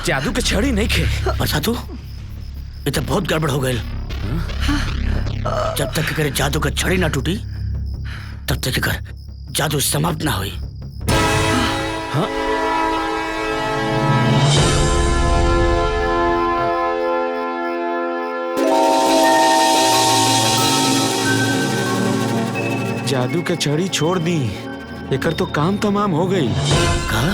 जादू के छड़ी नहीं खे। बरसातू, ये तो बहुत गड़बड़ हो गई। जब तक कर जादू का छड़ी ना टूटी तब तक कर जादू समाप्त ना हुई। हाँ? जादू के छड़ी छोड़ दी, एकर तो काम तमाम हो गई। कहा?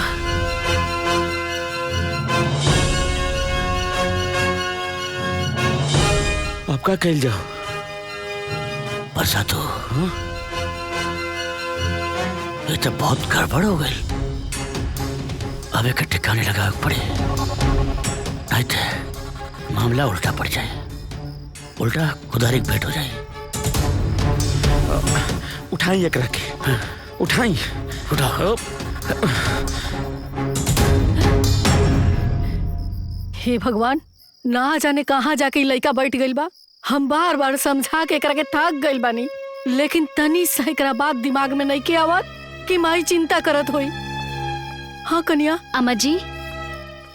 अब का कहल जाओ? बरसातू, ये तो बहुत गड़बड़ हो गई। अब एक ठिकाने लगा पड़े, नहीं तो मामला उल्टा पड़ जाए। उल्टा खुदारी भेंट हो जाए। उठाई एक रखे। हाँ। उठाई। उठाओ। हे भगवान, ना जाने कहाँ जाके लड़का बैठ गइल बा। हम बार बार समझा के एकरा के थक गइल बानी, लेकिन तनी सा एकरा बात दिमाग में नहीं के आवत कि माई चिंता करत होई। हाँ कन्या। अम्मा जी,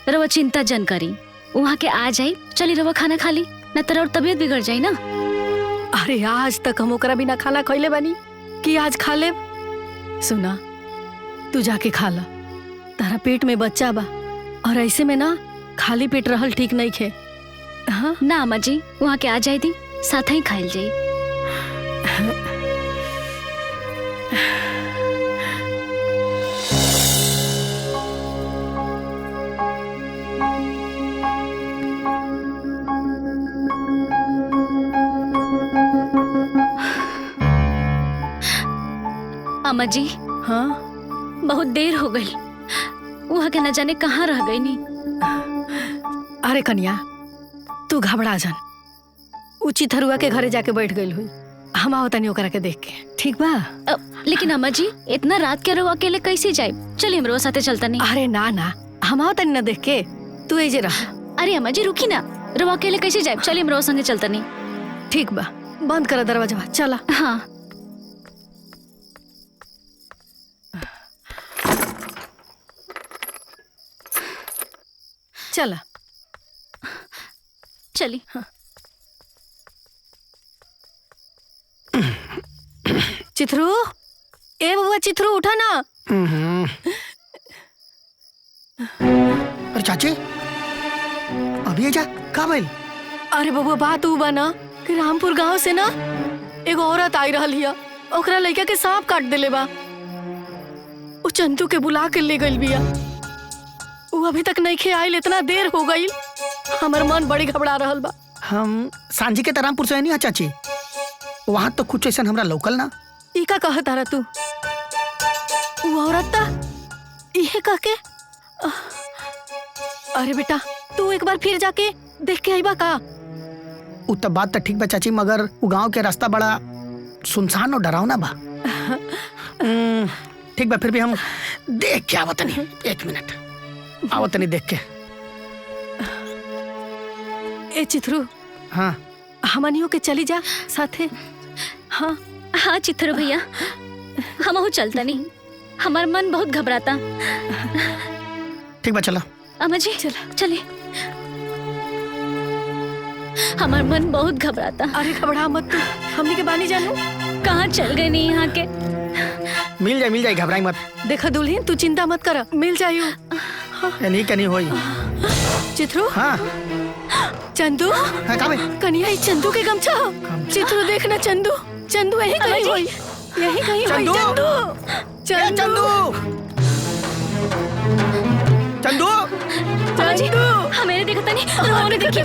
रवा चिंता जन करी, वहाँ के आ जाई। चली रवा खाना खा ली, न तेरा और तबीयत बिगड़ जाई ना। अरे आज तक हम ओकरा बिना खाना खइले बानी कि आज खा ले। सुना, तू जाके खा ला, तारा पेट में बच्चा बा और ऐसे में ना खाली पेट रहल ठीक नहीं खे। हाँ? ना अम्मा जी, वहाँ के आ जाई दी, साथ ही खाइल जाई। अम्मा जी। हाँ? बहुत देर हो गई, वहाँ के न जाने कहाँ रह गई नी। अरे कन्या, तू घबरा जान। उची थरुआ के घरे जाके बैठ गई हुई। हम आओ तनी ओकरा के देख के, ठीक बा? लेकिन अम्मा जी, इतना रात के रवा अकेले कैसे जाए? चलिए हम रवा साथे चलता नहीं। अरे ना ना, हम आओ तनी ना देख के, तू एजे रह। अरे अम्मा जी रुकी ना, रवा अकेले कैसे जाए? चलिए हम रवा संगे चलता नहीं। ठीक बा, बंद कर दरवाजा। चला। हाँ। चला। चली। हाँ। चिथरू, ए बबुआ चिथरू, उठा ना। अरे चाची, अभी जा का भइल? अरे बबुआ, बात ऊ बा ना कि रामपुर गांव से ना एगो औरत आई रहल हिया। ओकरा लइका के सांप काट देले बा। उ चंदू के बुला के ले गइल बिया। उ अभी तक नहीं खे आइल, इतना देर हो गइल। हमर मन बड़ी घबरा रहल बा। हम सांझी के रामपुर से नहीं चाची, वहाँ तो कुछ ऐसा हमरा लोकल ना। ई का कहत तारा तू? उ औरत ता इहे कह के। अरे बेटा, तू एक बार फिर जाके देख के आईबा का? उ तो बात तो ठीक बा चाची, मगर वो गांव के रास्ता बड़ा सुनसान और डरावना बा। ठीक बा, फिर भी हम देख के आवत नहीं। एक मिनट आवत नहीं देख के। ए चिथरू। हाँ, हमनियों के चली जा साथे। हाँ हाँ चिथरू भैया, हम चलता नहीं, हमार मन बहुत घबराता। ठीक बा, चला। अम्मा जी चला, चले। हमार मन बहुत घबराता। अरे घबरा मत तू, हमनी के बानी जानू। कहाँ चल गए नहीं यहाँ के? मिल जाए, घबराई मत। देखा दुल्हन, तू चिंता मत कर, मिल जाइयो। नहीं कहीं होई। चिथरू। हाँ चंदू। हाँ, कन्या ही चंदू के गमछा। चिथरू देखना, चंदू यही कहीं होई, यही कहीं होई। चंदू हमें देखता नहीं, उन्होंने देखिए।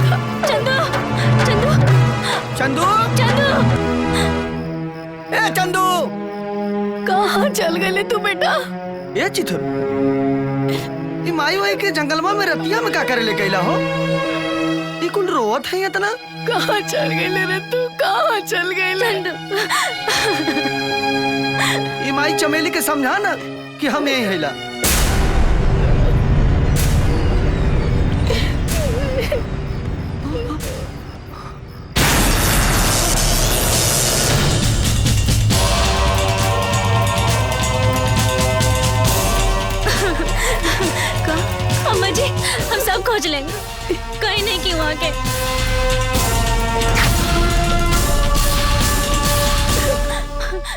चंदू कहाँ चल गए तू बेटा? ये चिथुर, माई वाई के जंगलवा में रतिया में का करे ले गईला हो? ये कुल रोवत है इतना कहाँ चल गई रे तू? कहाँ चल गई? ई माई चमेली के समझा ना कि हम यही हैला। अम्मा जी हम सब खोज लेंगे, कहीं नहीं की वहाँ के।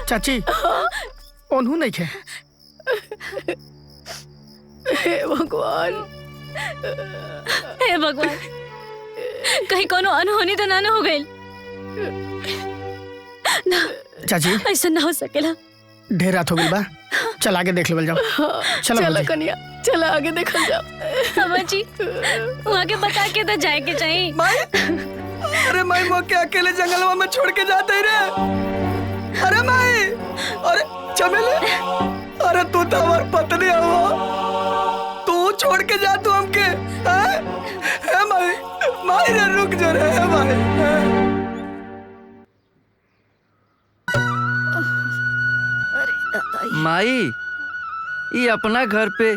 चाची ओनहू नहीं खे। हे भगवान, हे भगवान, कहीं कोनो अनहोनी तो ना हो गई ना? चाची ऐसा ना हो सकेला। ढेर रात हो गई बा, चल आगे देख लेवल जाओ। चलो चला भौजी। कन्या, चला आगे देखल जाओ। अम्मा जी वहाँ के बता के तो जाए के चाहिए। माई, अरे माई वो के अकेले जंगलवा में छोड़ के जाते ही रे। अरे माई, अरे चमेली, अरे तू तो हमार पत्नी हो, तू छोड़ के जा तू हमके। है माई, माई रे रुक जा रे, है माई। माई, ये अपना घर पे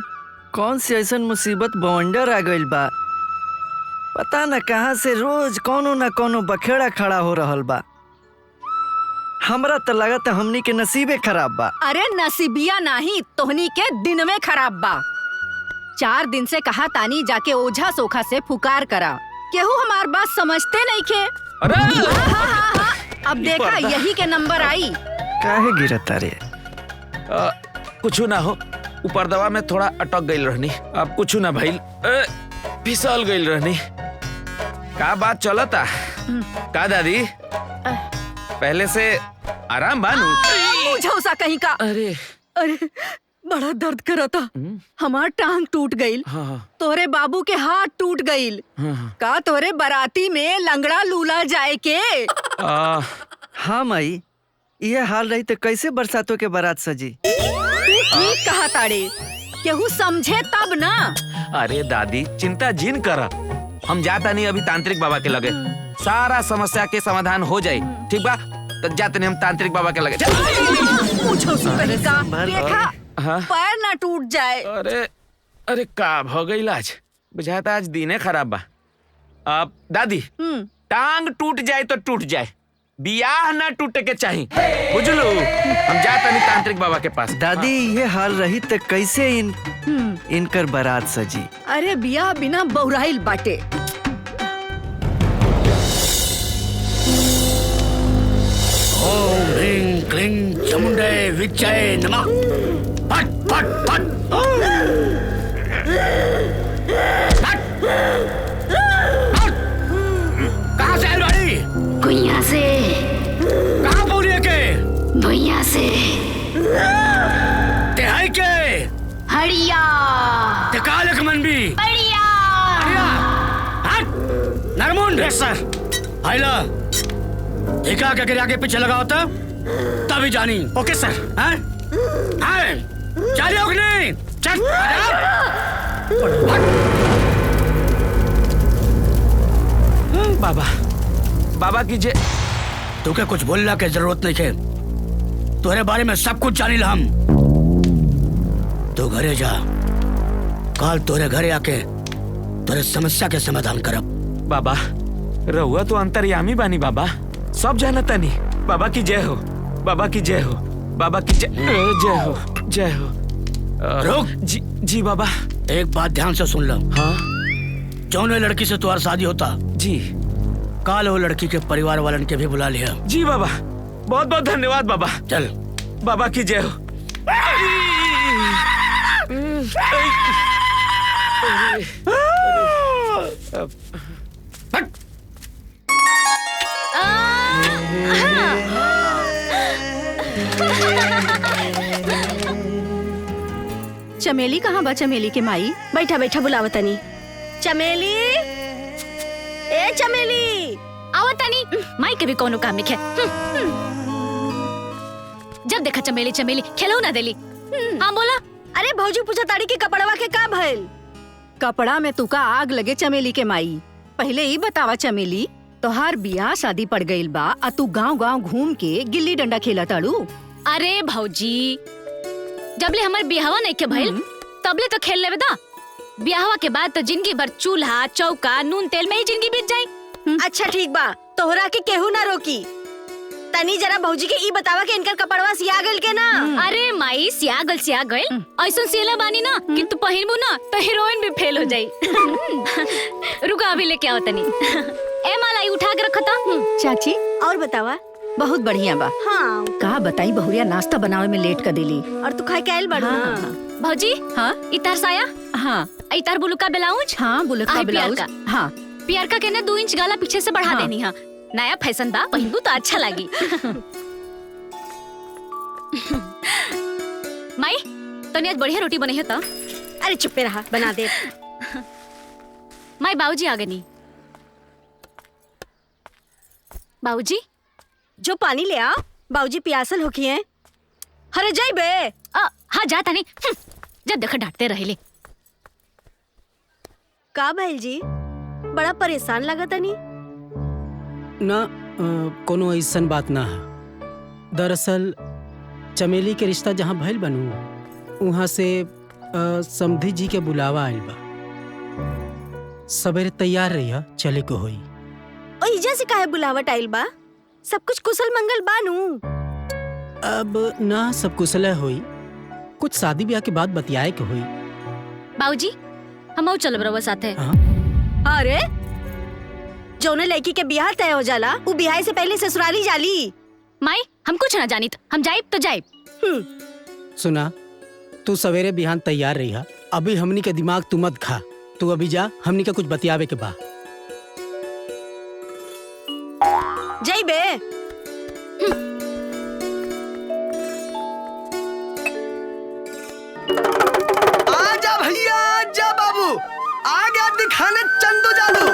कौन सी ऐसा मुसीबत बवंडर आ गइल बा। पता न कहाँ से रोज कोनो न कोनो बखेड़ा खड़ा हो रहल बा। हमरा तो लगत हमनी के नसीबे खराब बा। अरे नसीबिया नहीं, तोहनी के दिन में खराब बा। 4 दिन से कहा तानी जाके ओझा सोखा से पुकार करा, केहू हमार बात समझते नहीं खे। हाँ। अब देखा यही के नंबर आई। काहे गिरता रे? कुछ ना हो, ऊपर दवा में थोड़ा अटक गई रहनी। अब कुछ ना भइल, फिसल गई रहनी। का बात चलता का दादी? पहले से आराम बानू? मुझौसा कहीं का। अरे बड़ा दर्द करता, हमार टांग टूट गईल। हाँ। तोरे बाबू के हाथ टूट गईल। का तोरे बाराती में लंगड़ा लूला जाए के? हाँ माई, ये हाल रही तो कैसे बरसातों के बारात सजी? तू ठीक कहा ताड़े, केहू समझे तब ना। अरे दादी चिंता जिन करा, हम जाता नहीं अभी तांत्रिक बाबा के लगे, सारा समस्या के समाधान हो जाए। ठीक बा, तो जाते नहीं हम तांत्रिक बाबा के लगे। मुझौसा कहीं का। देखा हाँ? पैर ना टूट जाए। अरे का हो गई आज? बुझाता आज दिने खराब बा। अब दादी टांग टूट जाए तो टूट जाए, बियाह ना टूटे के चाहिए, बुझलू? हम जाता नहीं तांत्रिक बाबा के पास। दादी ये हाल रही तो कैसे इनकर बारात सजी? अरे बिया बिना बहुराइल बाटे। ओम ह्रीं क्लीं चामुंडे विच्चये नमः। फट फट फट कहाँ से आई बाड़ी? कुइया से। कहाँ बोल रही है के? भैया से। तिहाई के? हड़िया। ते कालक मन भी? हड़िया। हट नरमुंड। यस सर। आइला देखा क्या के आगे पीछे लगा होता तभी जानी। ओके सर। हैं? चलिए अग्नि चल। बाबा कीजिए। तुके कुछ बोलना के जरूरत नहीं है, तुम्हारे बारे में सब कुछ जानी हम। तू घरे जा, कल तोरे घरे आके तोरे समस्या के समाधान करब। बाबा रहुआ तो अंतर्यामी बानी बाबा, सब जानता नहीं। बाबा की जय हो, बाबा की जय हो, बाबा की जय हो, जय हो। रुक। जी बाबा। एक बात ध्यान से सुन लो। हाँ जौन लड़की से तुम्हारा शादी होता जी, काल वो लड़की के परिवार वालन के भी बुला लिया। जी बाबा, बहुत बहुत धन्यवाद बाबा। चल। बाबा की जय हो। चमेली कहाँ बा? चमेली के माई बैठा बैठा बुलावतनी। चमेली, ए चमेली आवतनी। माई के भी कोनो काम नहीं है। जब देखा चमेली चमेली खेलो ना देली। हाँ बोला। अरे भौजी पूछा ताड़ी के कपड़वा के का भइल? कपड़ा में तुका आग लगे चमेली के माई। पहले ही बतावा चमेली, तोहार बियाह शादी पड़ गईल बा आ तू गांव गांव घूम के गिल्ली डंडा खेला ताड़ू। अरे भौजी, जबले हमार बियाहवा नहीं के भइल तबले तो खेल लेवे दा। बियाहवा के बाद तो जिंदगी भर चूल्हा चौका नून तेल में ही जिंदगी बीत जाई। अच्छा ठीक बा, तोहरा के केहू ना रोकी। तनी जरा भौजी के ई बतावा के इनकर कपड़वा सिया गइल के ना। अरे माई सिया गइल ऐसा सियला बानी ना कि तू पहिनबू ना तो हीरोइन भी फेल हो जाई। रुका अभी लेके आओ तनी। ए मालाई उठा के रखता। चाची और बतावा। बहुत बढ़िया बा। हाँ का बताई बहुरिया नाश्ता बनावे में लेट कर देली। और तू खाए के आइल बाड़ू ना। हाँ भौजी हाँ इतार साया, हाँ इतार बुलुका ब्लाउज, हाँ बुलक का आई ब्लाउज। पियर हाँ पियर का कहने 2 इंच गाला पीछे से बढ़ा हाँ। देनी है। नया फैशन बा, पहिनबू तो अच्छा लगी। माई तनी आज बढ़िया रोटी बनी है तो। अरे चुप पे रहा, बना दे। माई बाबूजी आ गए नहीं। बाबूजी जो पानी ले आ, बाबूजी प्यासल होखी हैं। हरे जाई बे। हाँ जाता नहीं। जब देखो डांटते रहेले। का भैल जी बड़ा परेशान लगा तनी। ना कोनो ऐसन बात ना है। दरअसल चमेली के रिश्ता जहाँ भइल बनू वहाँ से समधी जी के बुलावा आइल बा। सवेरे तैयार रहिया, चले को होई। ओ इजा से काहे बुलावट आइल बा? सब कुछ कुशल मंगल बानू। अब ना सब कुशल होई, कुछ शादी ब्याह के बाद बतियाए के होई। बाबूजी हम चल बरवा साथे। अरे जौने लड़की के बियाह तय हो जाला उ बियाह से पहले ससुराली जाली। माई हम कुछ ना जानी, हम जाइब तो जाइब। सुना, तू सवेरे बिहान तैयार रहिया। अभी हमनी के दिमाग तू मत खा। तू अभी जा, हमनी के कुछ बतियावे के बा। जाई बे। आजा भैया, आजा बाबू, आ गया दिखाने चंदू जादू।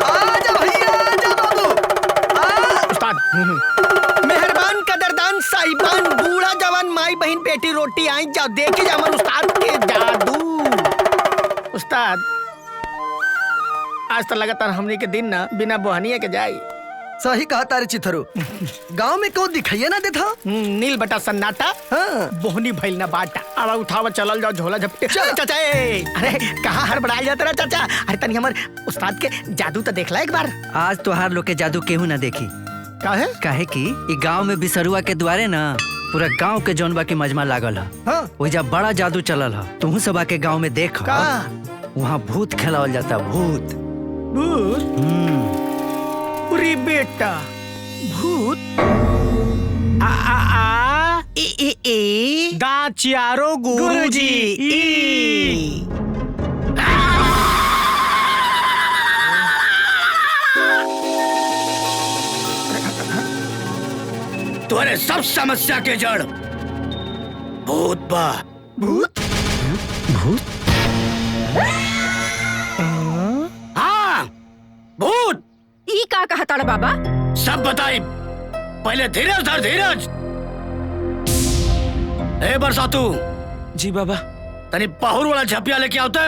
आजा भैया, आजा बाबू। उस्ताद मेहरबान कदरदान साहिबान बूढ़ा जवान माई बहन बेटी रोटी आई जाओ, देखे जा हमारे उस्ताद के जादू। उस्ताद आज तो लगातार हमनी के दिन ना बिना बोहनिया के जाई। सही कहा तारे चिथरो। गांव में क्यों दिखाइए ना देता। नील बटा सन्नाटा। हाँ। बोहनी भइल ना बाटा। अब उठावा चलल जाओ झोला झपटे। चाचा अरे कहाँ हड़बड़ाई जाता रहा चाचा। अरे तनी हमर उस्ताद के जादू तो देखला एक बार। आज तोहार लोग के जादू केहू ना देखी। काहे? काहे कि ई गांव में बिसरुआ के द्वारे ना पूरा गांव के जौनबा के मजमा लागल है। हाँ। ओइजा बड़ा जादू चलल है। तुहू सब आके गांव में देख। वहाँ भूत खेलावल जाता। भूत अरे बेटा भूत आ आ आ ए ए ए दाचियारो गुरुजी ई। तुम्हारे सब समस्या के जड़ भूत बा। भूत भूत हाँ भूत। ई का कहा ताड़ा बाबा? सब बताई, पहले धीरज धर धीरज। ए बरसातू। जी बाबा। तनी पहुर वाला झपिया लेके आवते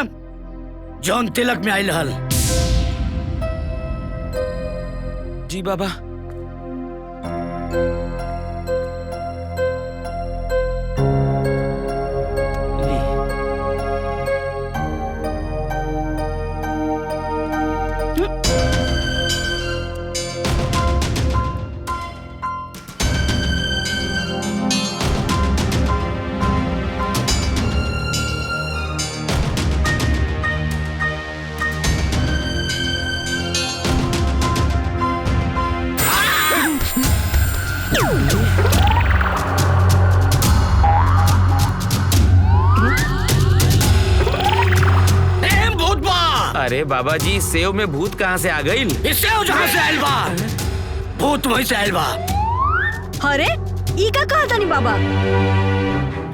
जौन तिलक में आइल हल। जी बाबा। अरे बाबा जी, सेव में भूत कहाँ से आ गई? सेव जहाँ से आयल बा भूत वहीं से आयल बा। अरे ई का कहा तानी बाबा?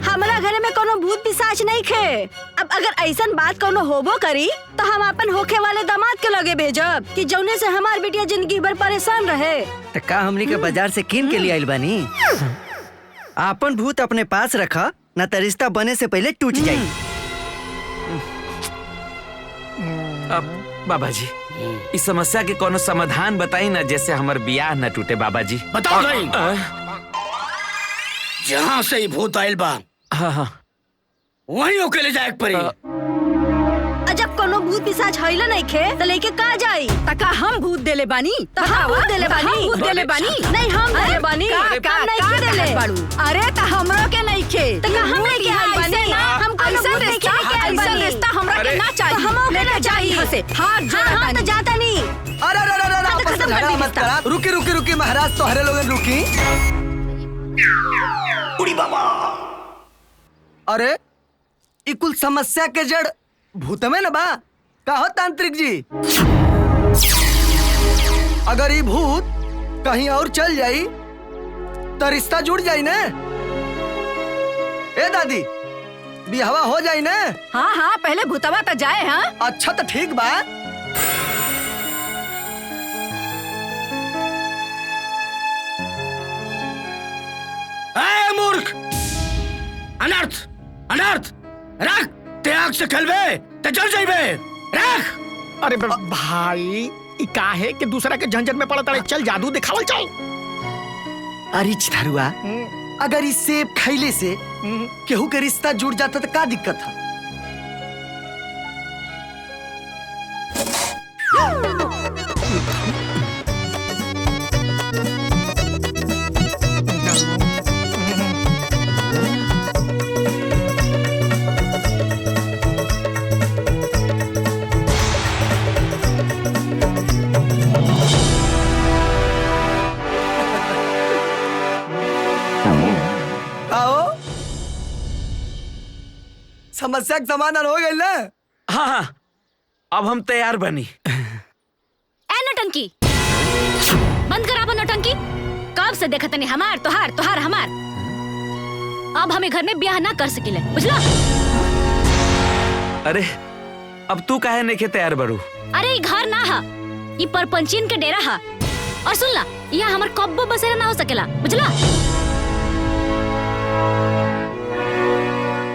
हमारा घर में कोनो भूत पिशाच नहीं खे। अब अगर ऐसन बात कोनो होबो करी तो हम अपन होखे वाले दामाद के लगे भेजब कि जौने से हमार बेटिया जिंदगी भर परेशान रहे। तो का हमनी के बाजार से कीन के लिए आइल बानी? आपन भूत अपने पास रखा, न तो रिश्ता बने से पहले टूट जाई। अब बाबा जी इस समस्या के कोनो समाधान बताई ना, जैसे हमार बियाह न टूटे बाबा जी। बताओ भाई। जहाँ से ही भूत आयल बा, हाँ वहीं ओके ले जाए पड़ी। जब कोनो भूत पिशाच हइला नहीं खे तो लेके का जाई? तका हम भूत देले बानी? तो हम भूत देले बानी? हम भूत देले बानी? नहीं हम देले बानी। का नहीं खे देले बाड़ू? अरे त हमरो के नहीं खे। तका हम लेके आइल बानी ना। हम कोनो भूत नहीं खे लेके आइल बानी। रिश्ता हमरा के ना चाहिए। हम ओके ना चाहिए हसे हाथ हाँ तो जाता नहीं। अरे अरे अरे अरे आपस में झगड़ा मत करा। रुकी रुकी रुकी महाराज, तो हरे लोगन रुकी। उड़ी बाबा। अरे ई कुल समस्या के जड़ भूत में न बा। कहो तांत्रिक जी, अगर ये भूत कहीं और चल जाई तो रिश्ता जुड़ जाई ना। ए दादी, बिहवा हो जाई ना। हाँ हाँ पहले भूतवा तो जाए। हाँ अच्छा तो ठीक बा। ए मूर्ख, अनर्थ अनर्थ, रख त्याग से खेलबे ते जल जाइबे, रख। अरे भाई ई काहे के दूसरा के झंझट में पड़त रहे? चल जादू दिखावल चल। अरे चिथरुआ, अगर इस सेब खैले से केहू के रिश्ता जुड़ जाता तो का दिक्कत है? समस्या का समाधान हो गई ना? हाँ, अब हम तैयार बनी। ए नौटंकी, बंद कर आपन नौटंकी। कब से देखत नहीं हमार तोहार तोहार हमार। अब हमें घर में ब्याह ना कर सकिले, बुझला? अरे अब तू काहे नहीं के तैयार बड़ू? अरे ई घर ना हा, ई परपंचीन के डेरा हा। और सुन ला, यहाँ हमार कब्बो बसेरा ना हो सकेला, बुझला?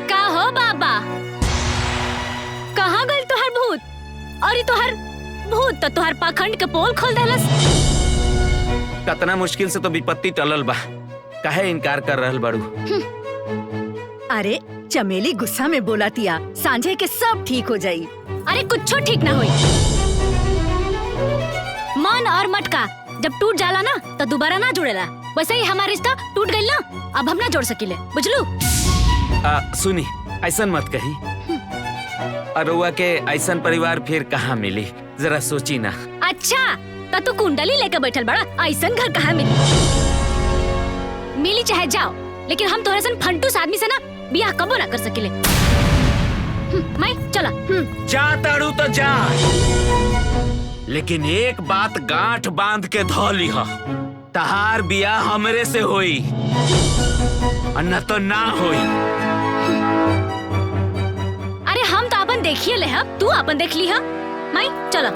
का हो बाबा, कहाँ गइल तोहर भूत? और ई तोहर भूत तो तोहर पाखंड के पोल खोल देलस। कतना मुश्किल से तो विपत्ति टलल बा, काहे इनकार कर रहल बड़ू? अरे चमेली गुस्सा में बोलातिया, सांझे के सब ठीक हो जाई। अरे कुछो ठीक ना होई। मन और मटका जब टूट जाला ना तो दोबारा ना जुड़ेला। वैसे ही हमारा रिश्ता टूट गइल ना, अब हम ना जोड़ सकिले, बुझलू? सुनी, ऐसन मत कही। अरुआ के ऐसन परिवार फिर कहाँ मिली, जरा सोची ना। अच्छा तो तू कुंडली लेकर बैठल बड़ा, ऐसन घर कहाँ मिली? मिली चाहे जाओ, लेकिन हम तोहरे सन फंटूस आदमी से ना बियाह कबो ना कर सकिले। मैं चला। जा ताड़ू तो जा, लेकिन एक बात गांठ बांध के धो लीहा, तहार बियाह हमरे से होई, न तो ना होई। अरे हम तो अपन देखिए ले, तू अपन देख ली। मैं चला।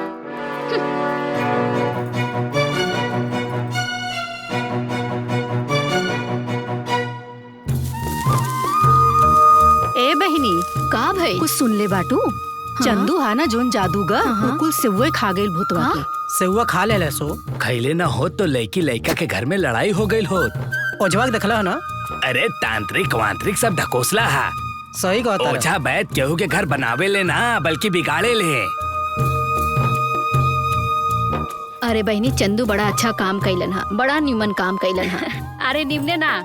ए बहिनी, का भाई? कुछ सुन ले बाटू। चंदू हा ना जोन जादूगर, कुल सेवुए खा गइल भूतवा के। सेवा खा ले सो खैले ना हो तो लड़की लड़का के घर में लड़ाई हो गई हो। ओझवा के देखला ना? अरे तांत्रिक वांत्रिक सब ढकोसला है। सही कहता। ओझा बैठ केहू के घर बनावे ले ना, बल्कि बिगाड़े ले। अरे बहनी, चंदू बड़ा अच्छा काम कैलन हा, बड़ा निमन काम कैलन हा। अरे निमने ना,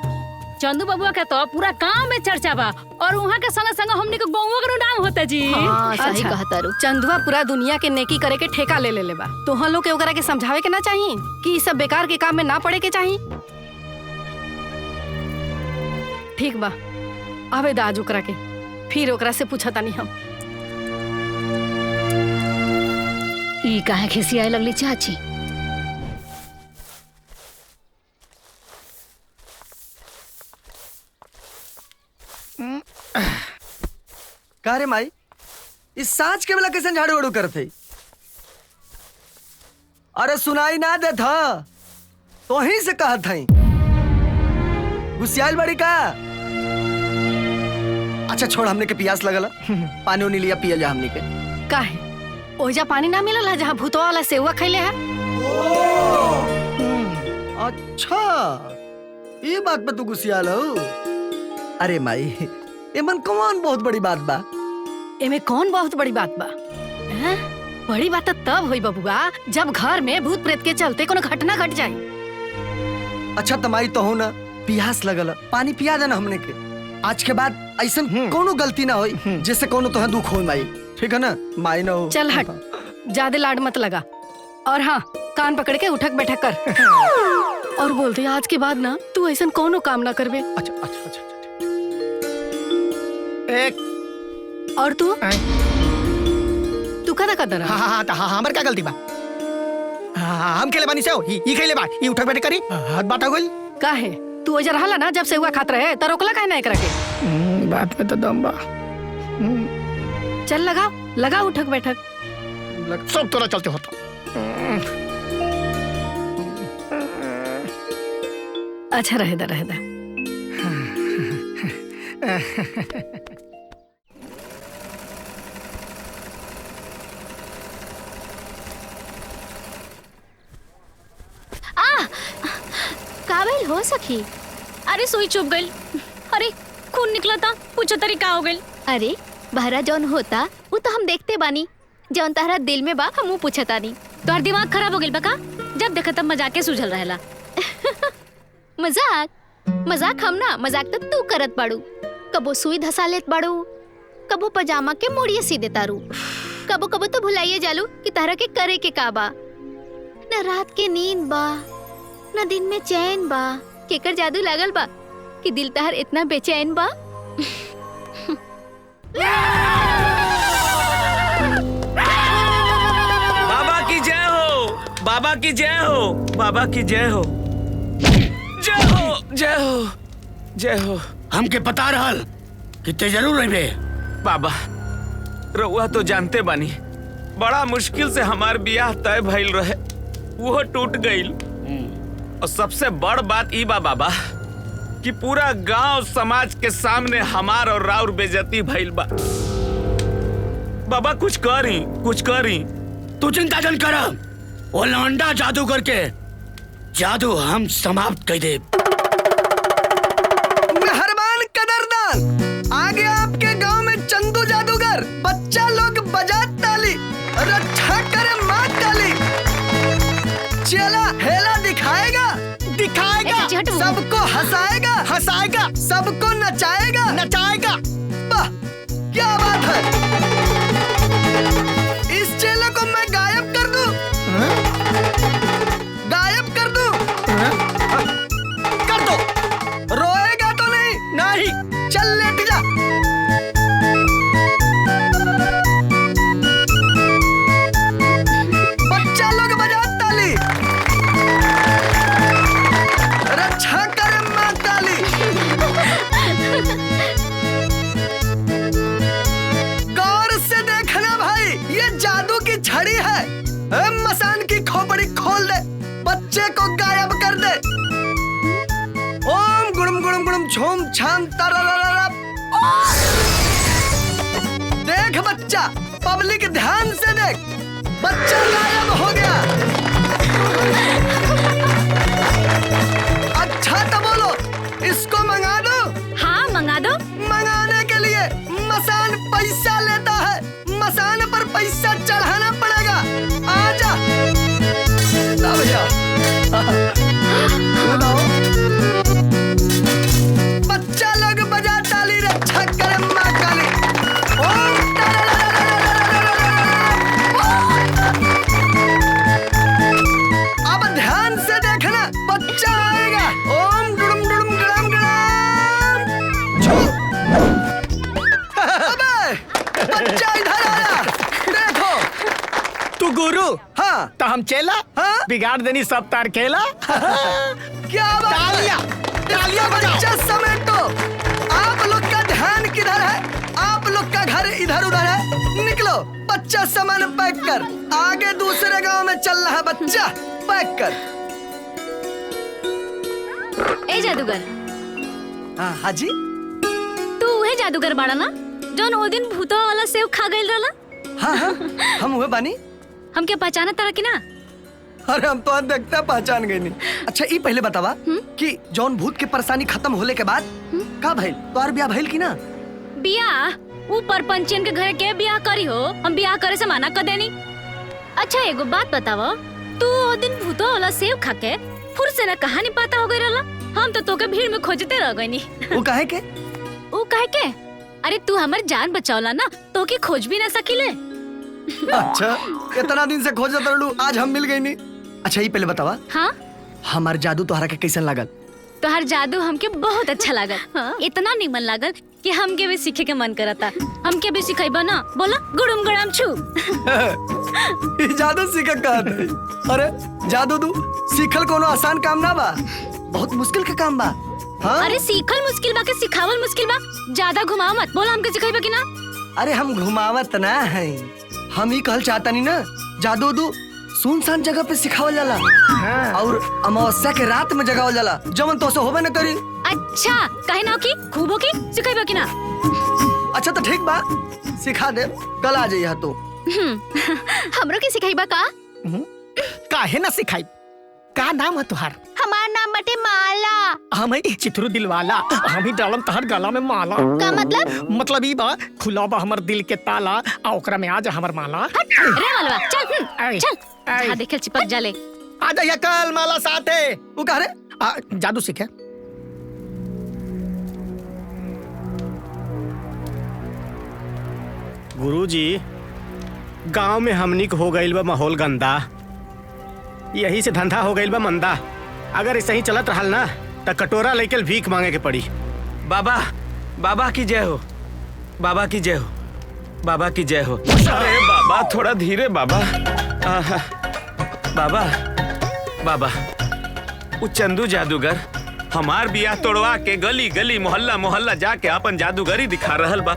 चंदू बबुआ का तो पूरा गांव में चर्चा बा, और वहाँ के संग संग हमने के गौवा के नाम होता जी। हाँ, सही कहता रू। चंदुआ पूरा दुनिया के नेकी करे के ठेका ले ले बा। तो हम लोग के ओकरा के समझावे के ना चाहिए कि सब बेकार के काम में ना पड़े के चाहिए। ठीक बा, आवे दाज ओकरा के, फिर ओकरा से पूछा तानी हम। ई काहे खिसियाए लगली चाची? का रे माई, इस सांच के बेला कैसे झाड़ू वाड़ू करते? अरे सुनाई ना दे था तो ही से कहा था। गुस्सियाल बड़ी का? अच्छा छोड़, हमने के पियास लगला, पानी उनी लिया पिया जा हमने के। काहे ओजा पानी ना मिलल है जहाँ भूतवा वाला सेवा खैले है। अच्छा ये बात पे तू गुस्सियाल हो। अरे माई एमन कौन बहुत बड़ी बात बा। एमे कौन बहुत बड़ी बात बा? हैं? बड़ी बात तो तब हुई बबुआ जब घर में भूत प्रेत के चलते कोनो घटना घट जाए। अच्छा तमाई तो हो ना, प्यास लगल, पानी पिया देना हमने के। आज के बाद ऐसा कोनो गलती ना होई जिससे कोनो तोहर दुख हो माई, ठीक है ना माई? ना हो चल हट, ज्यादा लाड मत लगा। और हाँ, कान पकड़ के उठक बैठक कर और बोल दे आज के बाद ना तू ऐसा कोनो काम ना करबे। अच्छा अच्छा अच्छा एक और तू का कर रहा? हाँ हमर क्या गलती बा? हम खेले बानी से हो ई खेले बा ई उठक बैठक करी हाथ बात हो गई। काहे तू ओजा रहला ना जब से हुआ खात रहे त रोकला काहे ना एकरा के? बात में तो दम बा। चल लगा लगा उठक बैठक। सब तोरा चलते होता। अच्छा रहेदा रहेदा। काबिल हो सकी। अरे सुई चुप गई। अरे खून निकला था, पूछो तरीका हो गई। अरे बहरा जौन होता वो तो हम देखते बानी, जौन तारा दिल में बा हम पूछता नहीं। तोहर दिमाग खराब हो गई बका? जब देखा तब मजाक के सूझल रहेला। मजाक मजाक हम ना, मजाक तो तू करत बाड़ू। कबो सुई धसा लेत बाड़ू, कबो पजामा के मोड़िए सीधे तारू, कबो कबो तो भुलाइए जालू कि तारा के करे के का बा। न रात के नींद बा न दिन में चैन बा। केकर जादू लागल बा कि दिल तहर इतना बेचैन बा। बाबा की जय हो, बाबा की जय हो, बाबा की जय हो, जय हो जय हो जय हो। हमके पता रहल कितने जरूर रहे बाबा। रउआ तो जानते बानी बड़ा मुश्किल से हमार बियाह तय भइल रहे, वो टूट गईल। और सबसे बड़ बात ई बा बाबा कि पूरा गांव समाज के सामने हमार और राउर बेइज्जती भइल बा। बाबा कुछ करी, कुछ करी। तू चिंता जन कर, वो लौंडा जादूगर के जादू हम समाप्त कर दे। मेहरबान कदरदान, आगे आपके गांव में चंदू जादूगर, बच्चा लोग बजा ताली, रक्षा करे माँ काली। चला हेला दिखाएगा, दिखाएगा, सबको हंसाएगा, हंसाएगा, सबको नचाएगा, नचाएगा। वाह क्या बात है। इस चेले को मैं गायब कर दूं, गायब कर दूं, कर दो। रोएगा तो नहीं? नहीं। चल लेट जा। बच्चा लोग बजा ताली, रक्षा करे माँ काली। गौर से देखना भाई, ये जादू की छड़ी है। मसान की खोपड़ी खोल दे, बच्चे को गायब कर दे। ओम गुड़म गुड़म गुड़म झोम छाम तररररर। देख बच्चा, पब्लिक ध्यान से देख, बच्चा गायब हो गया। अच्छा तो बोलो, इसको मंगा दो? हाँ मंगा दो। मंगाने के लिए मसान पैसा लेता है, मसान पर पैसा चढ़ाना पड़ेगा। आजा भैया। बच्चा लोग बजा ताली, रक्षा करे माँ काली। ओम अब ध्यान से देखना, बच्चा आएगा। ओम डुडुम डुडुम गड़म गड़म। अबे बच्चा इधर आया, देखो। तू गुरु? हाँ। तो हम चेला? हाँ? बिगाड़ देनी सब तार खेला। क्या बात है? तालियां, तालियां बजाओ। बच्चा समेटो। आप लोग का ध्यान किधर है? आप लोग का घर इधर उधर है। निकलो, बच्चा सामान पैक कर, आगे दूसरे गांव में चल रहा है। बच्चा पैक कर। ए जादूगर। हाँ हाजी। तू वह जादूगर बाड़ा ना जौन ओ दिन भूतवा वाला सेव खा गइल रहला? हाँ हाँ हम हुए बानी। हम क्या पहचाना तरह की ना? अरे हम तो देखता पहचान गए नहीं। अच्छा ये पहले बतावा कि जौन भूत के परेशानी खत्म होले के बाद का भइल? तोहर ब्याह भइल की ना? बियाह ऊ परपंचियन के घरे के बियाह करी हो, हम बियाह करे से माना कर देनी। अच्छा एगो बात बतावा, तू ओ दिन भूतो वाला सेव खा के फुर से ना कहानी पता हो गई रहला। हम तो तोके भीड़ में खोजते रह गईनी। वो काहे के? वो काहे के? अरे तू हमर जान बचावला ना, तो के खोज भी ना सकिले। अच्छा इतना दिन से खोजत रहलू, आज हम मिल गई नहीं। अच्छा ये पहले बतावा, हाँ हमार जादू तोहरा के कैसन लागल? तोहर जादू हमके बहुत अच्छा लागल। हाँ? इतना निमन लागल कि हमके भी सीखे के मन करता। हमके भी सिखाइबा ना? बोला गुड़ुम गुड़ाम छू। ये जादू सीखे कहत है। अरे जादू तू सीखल कोनो आसान काम ना बा, बहुत मुश्किल के काम बा। हाँ? अरे सीखल मुश्किल बा के सिखावल मुश्किल बा? ज्यादा घुमाओ मत, बोला हमके सिखाइबा कि ना? अरे हम घुमावत ना है, हम ही कहल चाहता नहीं ना, जादू दू सुनसान जगह पे सिखावल जाला। हाँ। और अमावस्या के रात में जगावल जाला, जवन तो से होबे न करी। अच्छा कहे ना की खूबो की सिखाइबा कि ना? अच्छा तो ठीक बा, सिखा दे, कल आ जाइए तो। हमरो के सिखाइबा का? काहे ना सिखाई? का नाम है तुहार? हमार नाम बटे माला। हम चित्रू दिल वाला, हम ही डालम तहर गला में माला। का मतलब? मतलब ई बा खुला बा हमर दिल के ताला, आ ओकरा में आज हमर माला। रे मालवा चल चल, हाँ देखे चिपक जाले। आ जाइए कल माला साथे। वो कह रहे जादू सीखे। गुरुजी गांव में हमनी हो गईल बा माहौल गंदा, यही से धंधा हो गईल बा मंदा। अगर ऐसे ही चलत रहल ना तो कटोरा लेके भीख मांगे के पड़ी। बाबा, बाबा की जय हो, बाबा की जय हो, बाबा की जय हो। अरे बाबा थोड़ा धीरे बाबा। बाबा बाबा वो चंदू जादूगर हमार बियाह तोड़वा के गली गली मोहल्ला मोहल्ला जाके अपन जादूगरी दिखा रहल बा।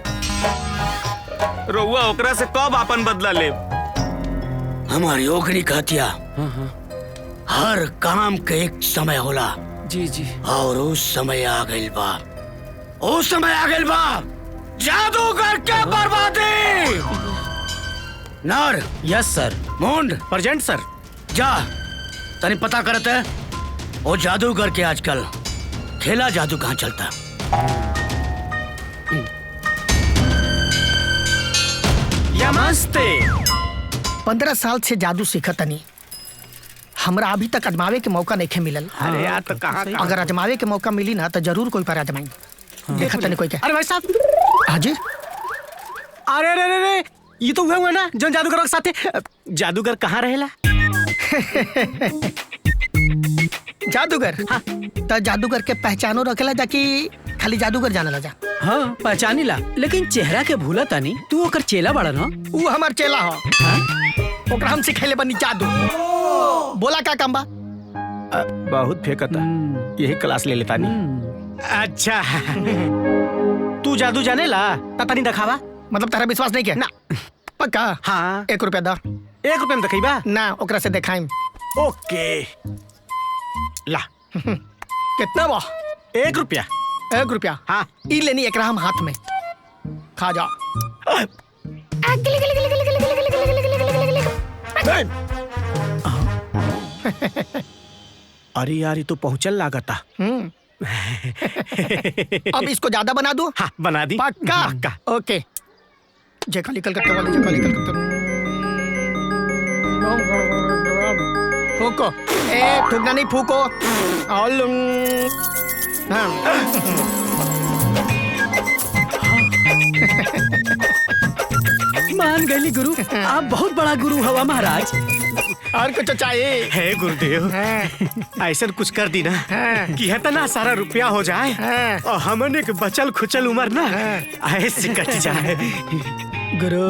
रउआ ओकरा से कब अपन बदला ले? हमारी ओकरी कहतिया हर काम के एक समय होला। जी जी। और उस समय आ गइल बा, उस समय आ गइल बा जादूगर के बर्बादी। नर। यस सर। मुंड। प्रेजेंट सर। जा तनी पता करते है वो जादूगर के आजकल खेला जादू कहाँ चलता। नमस्ते। 15 साल से जादू सीखत तनी, हमरा अभी तक आजमावे के मौका नहीं मिलल। अरे यार तो कहाँ? अगर आजमावे के मौका मिली ना तो जरूर कोई पर आजमाई। देखा तनी कोई क्या? अरे भाई साहब। हाँ जी। अरे रे रे रे, ये तो हुआ ना जो जादूगर के साथे। जादूगर कहाँ रहेला? जादूगर? हाँ। तो जादूगर के पहचानो रखेला जाकि खाली जादूगर जानला जा? हाँ पहचानीला, लेकिन चेहरा के भूला तानी। तू ओकर चेला बड़ा ना? वो हमार चेला हो। ओकरा हम सिखैले बनी जादू। बोला का काम बा? बहुत फेंकता, यही क्लास ले लेता नहीं। अच्छा तू जादू जाने ला? तनी दिखावा। मतलब तारा विश्वास नहीं किया? ना। पक्का? हाँ। 1 रुपया दा। 1 रुपया में दिखाइबा? ना ओकरा से दिखाइम। ओके ला। कितना बा? 1 रुपया। 1 रुपया? हाँ। ई लेनी एकरा हम हाथ में खा जा। अरे यार ये तो पहुंचल लागता। अब इसको ज्यादा बना दो? हाँ बना दी। पक्का? पक्का। ओके। जय काली कलकत्ता वाले, जय काली कलकत्ता। फूको। थूकना नहीं, फूको। मान गई गुरु, आप बहुत बड़ा गुरु हवा महाराज। और कुछ चाहिए? है गुरुदेव, ऐसा कुछ कर दी ना कि इतना सारा रुपया हो जाए और हमने के बचल खुचल उम्र ना ऐसे कट जाए। गुरु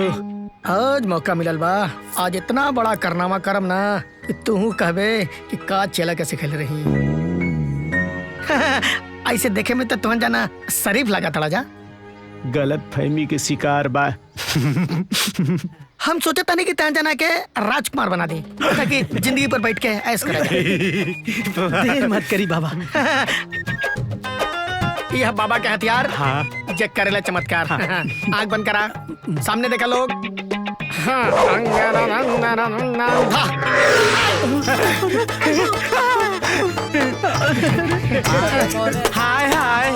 आज मौका मिलल बा, आज इतना बड़ा करनामा करम ना कि तू कहबे कि का चेला के सिखल रही। ऐसे देखे में तो तुम जाना शरीफ लगा थोड़ा जा। गलत फहमी के शिकार बा। हम सोचे तनी कि तहन जाना के राजकुमार बना दी ताकि जिंदगी पर बैठ के ऐश करे। देर मत करी बाबा। यह बाबा के हथियार। हाँ। जे करेला चमत्कार। आग बंद करा, सामने देखा लोग। हाय हाय,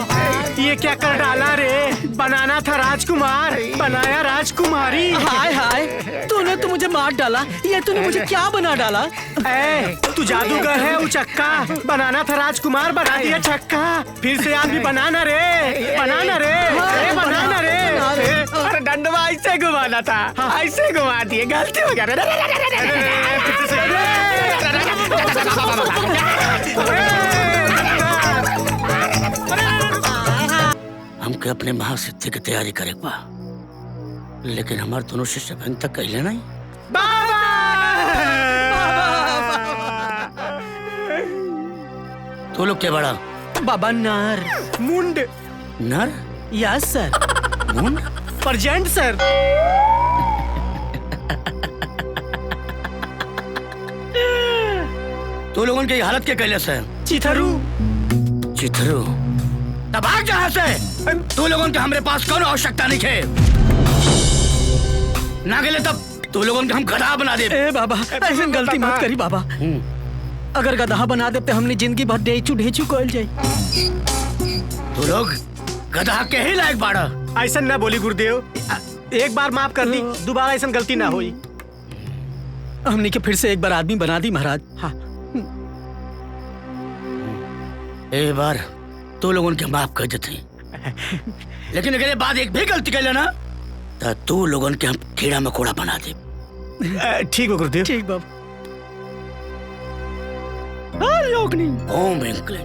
ये क्या कर डाला रे? बनाना था राजकुमार, बनाया राजकुमारी। हाय हाय, तूने तो मुझे मार डाला, ये तूने मुझे क्या बना डाला? ए, तू जादूगर है उचक्का, बनाना था राजकुमार बना दिया छक्का। फिर से आज भी बनाना रे, बनाना रे, बनाना रे। अरे डंडवा ऐसे घुमाना था, ऐसे घुमा दिए, गलती हो गया। हमके अपने महासिद्धि की तैयारी करे बा, लेकिन हमारे दोनों शिष्य बैंक तक कहले नहीं। तू लोग क्या बड़ा? बाबा नर मुंड। नर? यस सर। मुंड? परजेंट सर। तू लोगों की हालत क्या कहले से? चिथरू। चिथरू? तब आ जहाँ से। तू लोगों के हमारे पास कौन आवश्यकता नहीं है। ना गेले तब तू लोगों के हम गधा बना दे। ए बाबा, ऐसे गलती मत करी बाबा। अगर गधा बना दे तो हमने जिंदगी भर ढेचू ढेचू कहल जाए। तू लोग गधा के ही लायक बाड़ा। ऐसा ना बोली गुरुदेव, एक बार माफ कर दी, दोबारा ऐसा गलती ना हुई। हमने के फिर से एक बार आदमी बना दी महाराज। हाँ। एक बार तू लोगों के माफ कर देते, लेकिन अगले बाद एक भी गलती कर लेना तो तू लोगों के हम कीड़ा मकोड़ा बना दे। ठीक है गुरुदेव। ठीक बाबा। ओम वेंकले।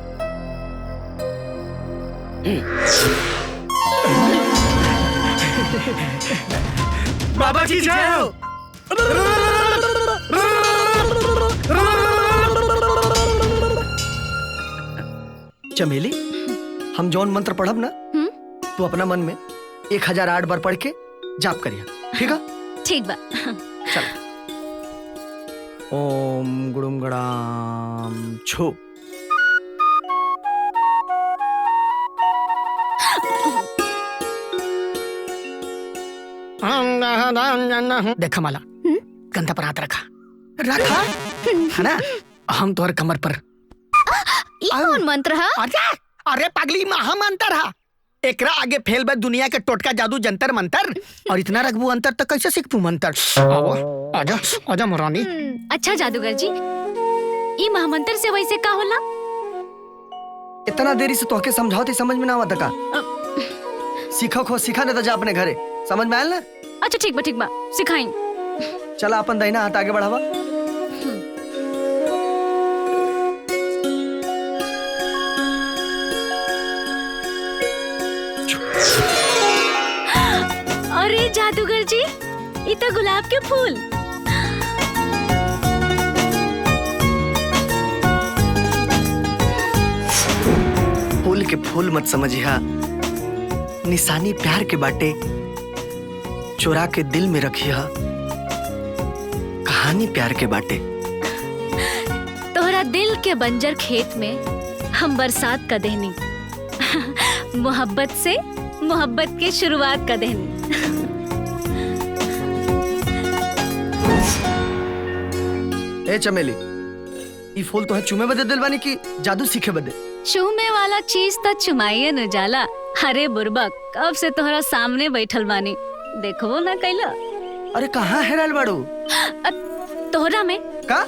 बाबा जी जय हो। चमेली, हम जौन मंत्र पढ़ब ना, तू अपना मन में 1008 बार पढ़ के जाप करिया, ठीक है? ठीक बा। चल। ओम गुड़ुम गड़ाम छो। देखा माला, कंधा पर हाथ रखा रखा है ना? हम तोहर कमर पर। कौन मंत्र है? अरे पागली, महामंत्र है। एकरा आगे फेल बा दुनिया के टोटका जादू जंतर मंतर, और इतना रखबू अंतर तो कैसे सीखबू मंत्र? आओ, आजा आजा मोरानी। अच्छा जादूगर जी, ई महामंत्र से वैसे का होला? इतना देरी से तोहके समझाओ समझ में ना आवत का? सीखो खो सीखा नहीं तो जा अपने घरे। समझ में आयल ना? अच्छा ठीक बा, सिखाई। चला अपन दाहिना हाथ आगे बढ़ावा। अरे जादूगर जी, ये तो गुलाब के फूल। फूल के फूल मत समझिया, निशानी प्यार के बाटे, चुरा के दिल में रखिया, कहानी प्यार के बाटे। तोहरा दिल के बंजर खेत में हम बरसात का देहनी, मोहब्बत से मोहब्बत की शुरुआत का देहनी। ए चमेली, ये फूल तो है चुमे बदे दिल बानी की जादू सीखे बदे? चूमे वाला चीज तो चुमाइए न जाला। अरे बुरबक, कब से तोहरा सामने बैठल बानी, देखो ना कैला। अरे कहाँ है राल बाड़ू? तोहरा में का?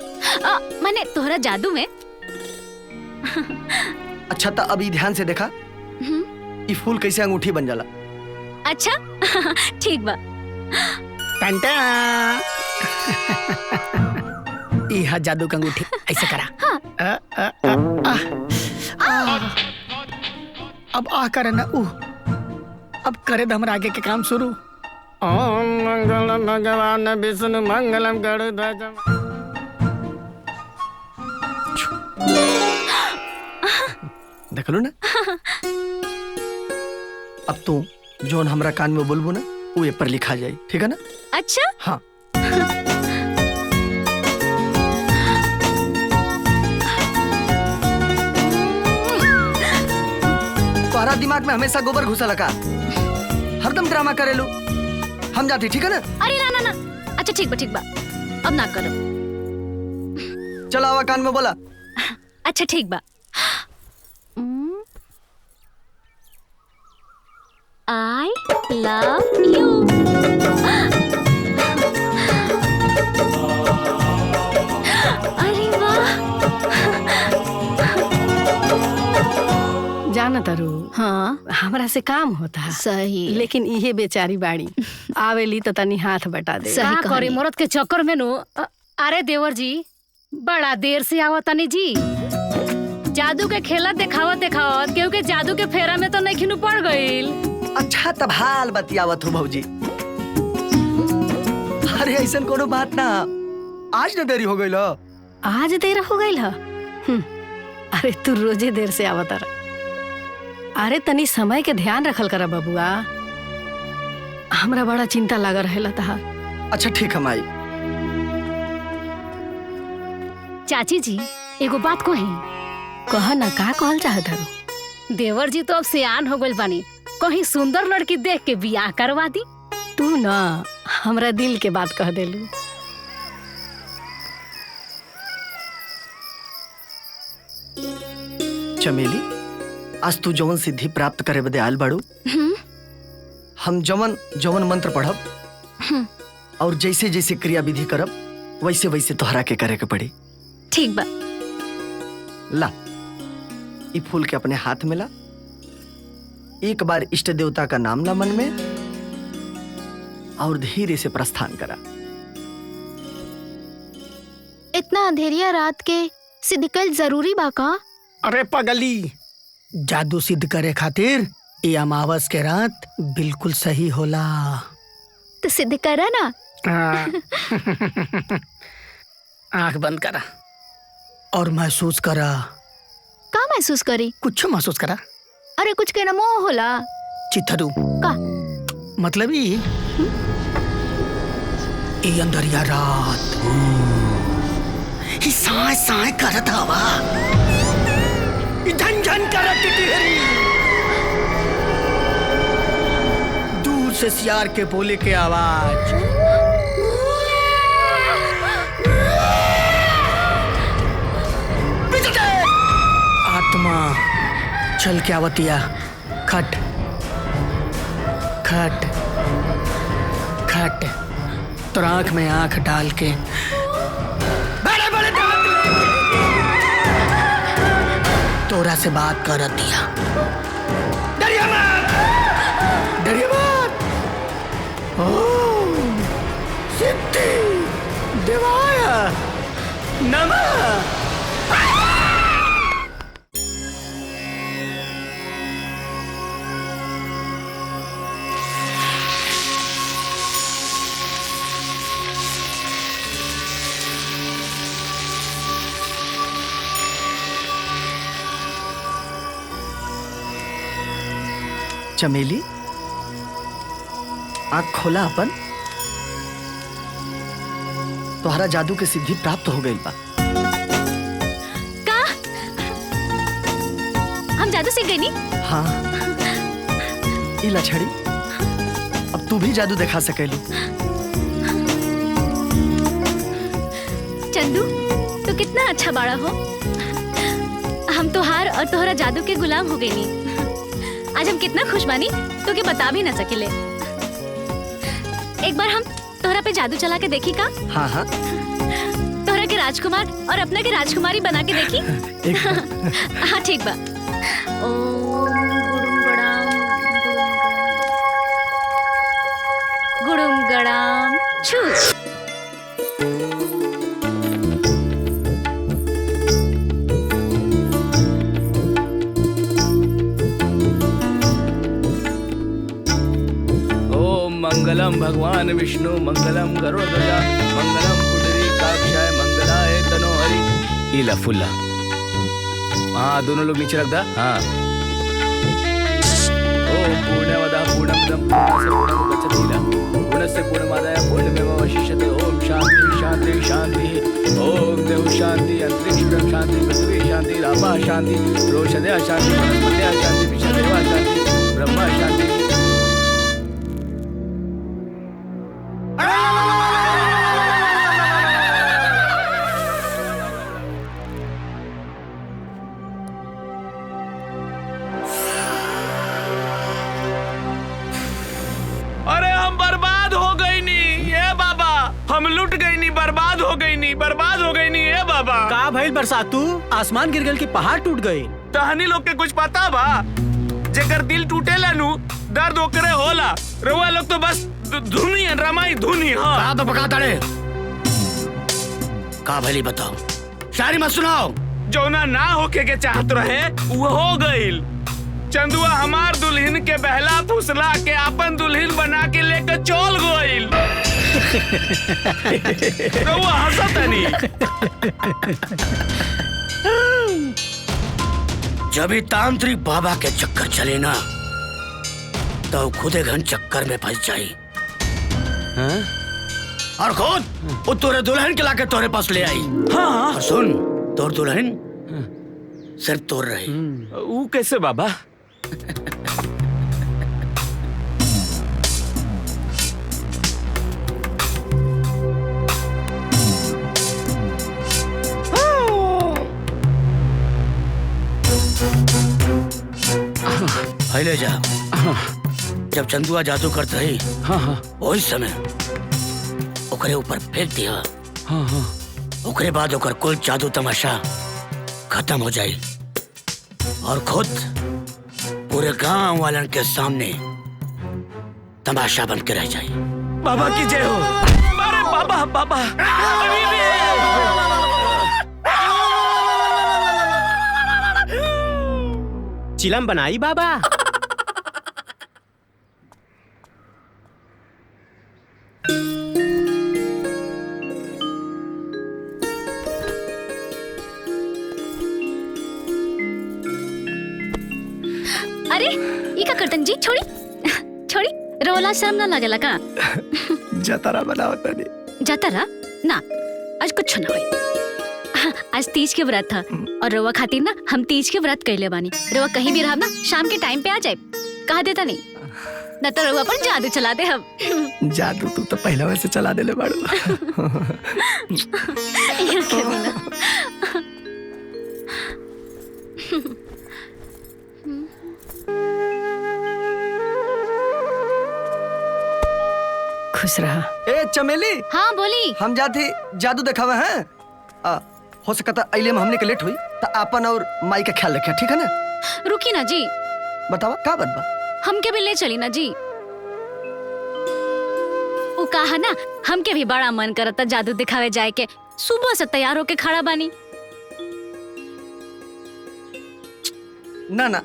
माने तोहरा जादू में। अच्छा तो अभी ध्यान से देखा, ये फूल कैसे अंगूठी बन जाला। अच्छा ठीक बा। यह जादू का अंगूठी ऐसे करा। अब आ करे ना अब करे तो हमारे आगे के काम शुरू। ओम मंगलम भगवान विष्णु मंगलम गरुड़ध्वज। देख लो ना। अब तू जोन हमरा कान में बोलबो ना, वो ये पर लिखा जाए, ठीक है ना? अच्छा हाँ। तुम्हारा दिमाग में हमेशा गोबर घुसा लगा, हरदम ड्रामा करेलू। हम जाते, ठीक है ना? अरे ना ना ना, अच्छा ठीक बा अब ना करो। चलो आवा कान में बोला। अच्छा ठीक बा। I love you। अरे वाह। जाना तारू, हाँ हमरा से काम होता है सही, लेकिन इहे बेचारी बाड़ी आवेली तो तनी हाथ बटा दे। सही का करी मरद के चक्कर में नो। अरे देवर जी बड़ा देर से आवतनी जी। जादू के खेला देखावत केहू के जादू के फेरा में तो नहीं खिनु पड़ गईल। अच्छा तब हाल बतियावत हो भौजी। अरे ऐसा कोनो बात ना, आज न देरी हो गई। आज देर हो गई है? अरे तू रोजे देर से आवत रहा। अरे तनी समय के ध्यान रखल करा बबुआ, हमरा बड़ा चिंता लगा रहेला तहार। अच्छा ठीक है माई। चाची जी एगो बात कही। कह ना, का कहल चाहत हरो? देवर जी तो अब सियान हो गइल बानी, कहीं सुंदर लड़की देख के बियाह करवा दी। तू ना हमरा दिल के बात कह देलू। चमेली, आज तू जवन सिद्धि प्राप्त करे बदे आयल बाड़ू। हम जवन मंत्र पढ़ब और जैसे जैसे क्रिया विधि करब वैसे वैसे तोहरा के करे के पड़ी। ठीक बा। ला ई फूल के अपने हाथ में ला। एक बार इष्ट देवता का नाम ला मन में और धीरे से प्रस्थान करा। इतना अंधेरिया रात के सिद्ध कल जरूरी बा का? अरे पगली, जादू सिद्ध करे खातिर ये अमावस के रात बिल्कुल सही होला। तो सिद्ध करा ना। आंख बंद करा और महसूस करा। का महसूस करी? कुछ महसूस करा। अरे कुछ के नमो होला। चिथरू का मतलब ये अंदरिया रात साए साए करत हवा, झन झन करत टिहरी, दूर से सियार के बोले के आवाज, आत्मा चल के आवतिया। खट खट खट तो आंख में आंख डाल के बड़े बड़े तोरा से बात कर दिया। डरिया मत, डरिया मत। ओम सिद्धि देवाय नमः। चमेली, आंख खोला अपन। तोहरा जादू के सिद्धि प्राप्त हो गई बा। का हम जादू सीख गई नी? हाँ, इला छड़ी, अब तू भी जादू दिखा सकेलू। चंदू तो कितना अच्छा बाड़ा हो। हम तोहार और तोहरा जादू के गुलाम हो गई नी। आज हम कितना खुश बानी तो के बता भी ना सकेले। एक बार हम तोहरा पे जादू चला के देखी का? हाँ हाँ। तोहरा के राजकुमार और अपना के राजकुमारी बना के देखी। हाँ ठीक बा। ओम गुड़ुम गड़ाम छू। मंगलम भगवान विष्णु मंगलम गरुड़ध्वजा मंगलम पुंडरीकाक्षाय मंगलाय तनोहरि। इला फुल्ला। हाँ दोनों लोग नीचे रख दा। हाँ। ओम पूर्णमदः पूर्णमिदं पूर्णस्य पूर्णमुदच्यते पूर्णस्य पूर्णमादाय पूर्णमेवावशिष्यते। ओम शांति शांति शांति। ओम देव शांति, अंतरिक्ष शांति, पृथ्वी शांति, रापः शांति, रोषधयः शांति, वनस्पतयः शांति, विषदेवः शांति, ब्रह्मा शांति। गई बरसात तू आसमान गिर गई कि पहाड़ टूट गई। तहनी लोग के कुछ पता बा? जेकर दिल टूटेला नु दर्द ओकरे होला। रउआ लोग तो बस धुनी है, रमाई धुनी। हाँ तो पका तड़े का भली बताओ, शायरी मत सुनाओ। जौना ना होके के चाहत रहे वो हो गईल। चंदुआ हमार दुल्हन के बहला फुसला के अपन दुल्हन बना के लेकर चल गईल। रउआ हंसतनी। जब ही तांत्रिक बाबा के चक्कर चले ना तो खुदे घन चक्कर में फंस जाई। और खुद वो तोरे दुल्हन के लाके तोरे पास ले आई। हाँ और सुन, तोर दुल्हन सिर्फ तोड़ रही। वो कैसे बाबा? ले जा। जब चंदुआ जादू करत रही वही समय ओकरे ऊपर फेंक दिया। ओकरे बाद ओकर कुल जादू तमाशा खत्म हो जाई और खुद पूरे गांव वालन के सामने तमाशा बन के रह जाई। बाबा की जय हो। अरे बाबा बाबा चिलम बनाई बाबा। अरे ये का करतन जी? छोड़ी छोड़ी, रोला शर्म ना लगेला का? जतरा बनावता नहीं। जतरा ना, आज कुछ ना होई। आज तीज के व्रत था और रवा खातिर ना हम तीज के व्रत कैले बानी। रवा कहीं भी रहब ना शाम के टाइम पे आ जाए, कहा देता नहीं न तो रवा पर जादू चला दे हम। जादू तू तो पहले वैसे चला देले बाड़ू। ये के बिना खुश रहा। ए चमेली। हाँ बोली। हम जाते जादू दिखावे हैं। हो सकता अइले में हमने के लेट हुई तो आपन और माई का ख्याल रखे, ठीक है ना? रुकी ना जी। बतावा का बात बा? हमके भी ले चली ना जी। वो कहा ना हमके भी बड़ा मन करता जादू दिखावे जाए के। सुबह से तैयार होके खड़ा बानी। ना ना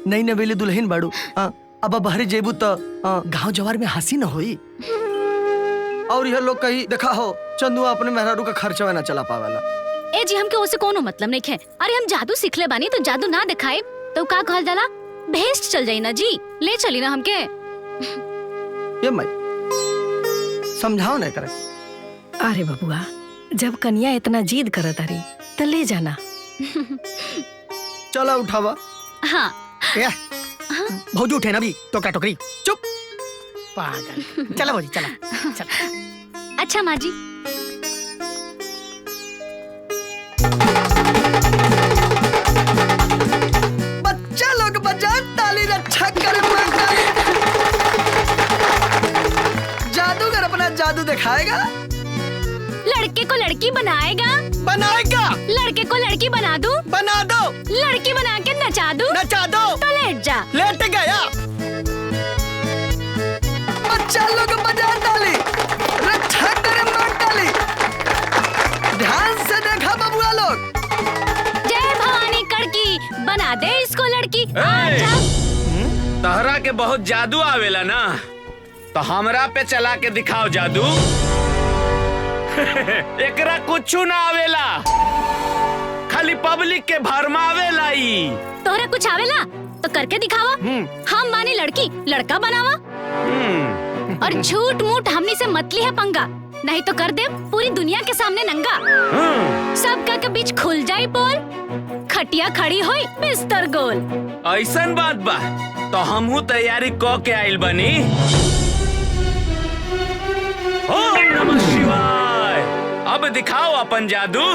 नहीं नवेली दुल्हन बाड़ू। अब बहरे जेबू तो गांव जवार में हंसी न होई। और यह लोग कहीं देखा हो चंदुआ अपने मेहरारू का खर्चा ना चला पावेला। ए जी हमके उससे कोनो मतलब नहीं है। अरे हम जादू सीखले बानी तो जादू ना दिखाए तो का कहल जाला, भेस्ट चल जाई ना जी। ले चली ना हमके। ये माई समझाओ नहीं करे। अरे बबुआ जब कन्या इतना जिद करत रही तो ले जाना। चला उठावा। हाँ भौजी उठे ना भी तो क्या टोकरी। चुप पागल। चला भौजी चला चला। अच्छा माँ जी। बच्चा लोग बजा ताली रक्षा करे। जादूगर अपना जादू दिखाएगा। लड़के को लड़की बनाएगा। बनाएगा। लड़के को लड़की बना दूं। बना दो। लड़की बना के नचा दूं। नचा दो। तो लेट जा। लेट गया। बच्चा लोग बजा ताली रक्षा करे मार ताली। ध्यान से देखा बबुआ लोग। जय भवानी कड़की बना दे इसको लड़की। आजा। तहरा के बहुत जादू आवेला ना तो हमरा पे चला के दिखाओ जादू। एकरा कुछू ना आवेला, खाली पब्लिक के भरमावेला। तोहरा कुछ आवेला तो करके दिखावा। हम माने लड़की लड़का बनावा। और झूठ मूठ हमनी से मत ली है पंगा, नहीं तो कर दे पूरी दुनिया के सामने नंगा। सबका के बीच खुल जाई पोल, खटिया खड़ी होई बिस्तर गोल। ऐसन बात बा तो हमहू तैयारी क के आइल बनी। ओम नमः शिवाय। अब दिखाओ अपन जादू।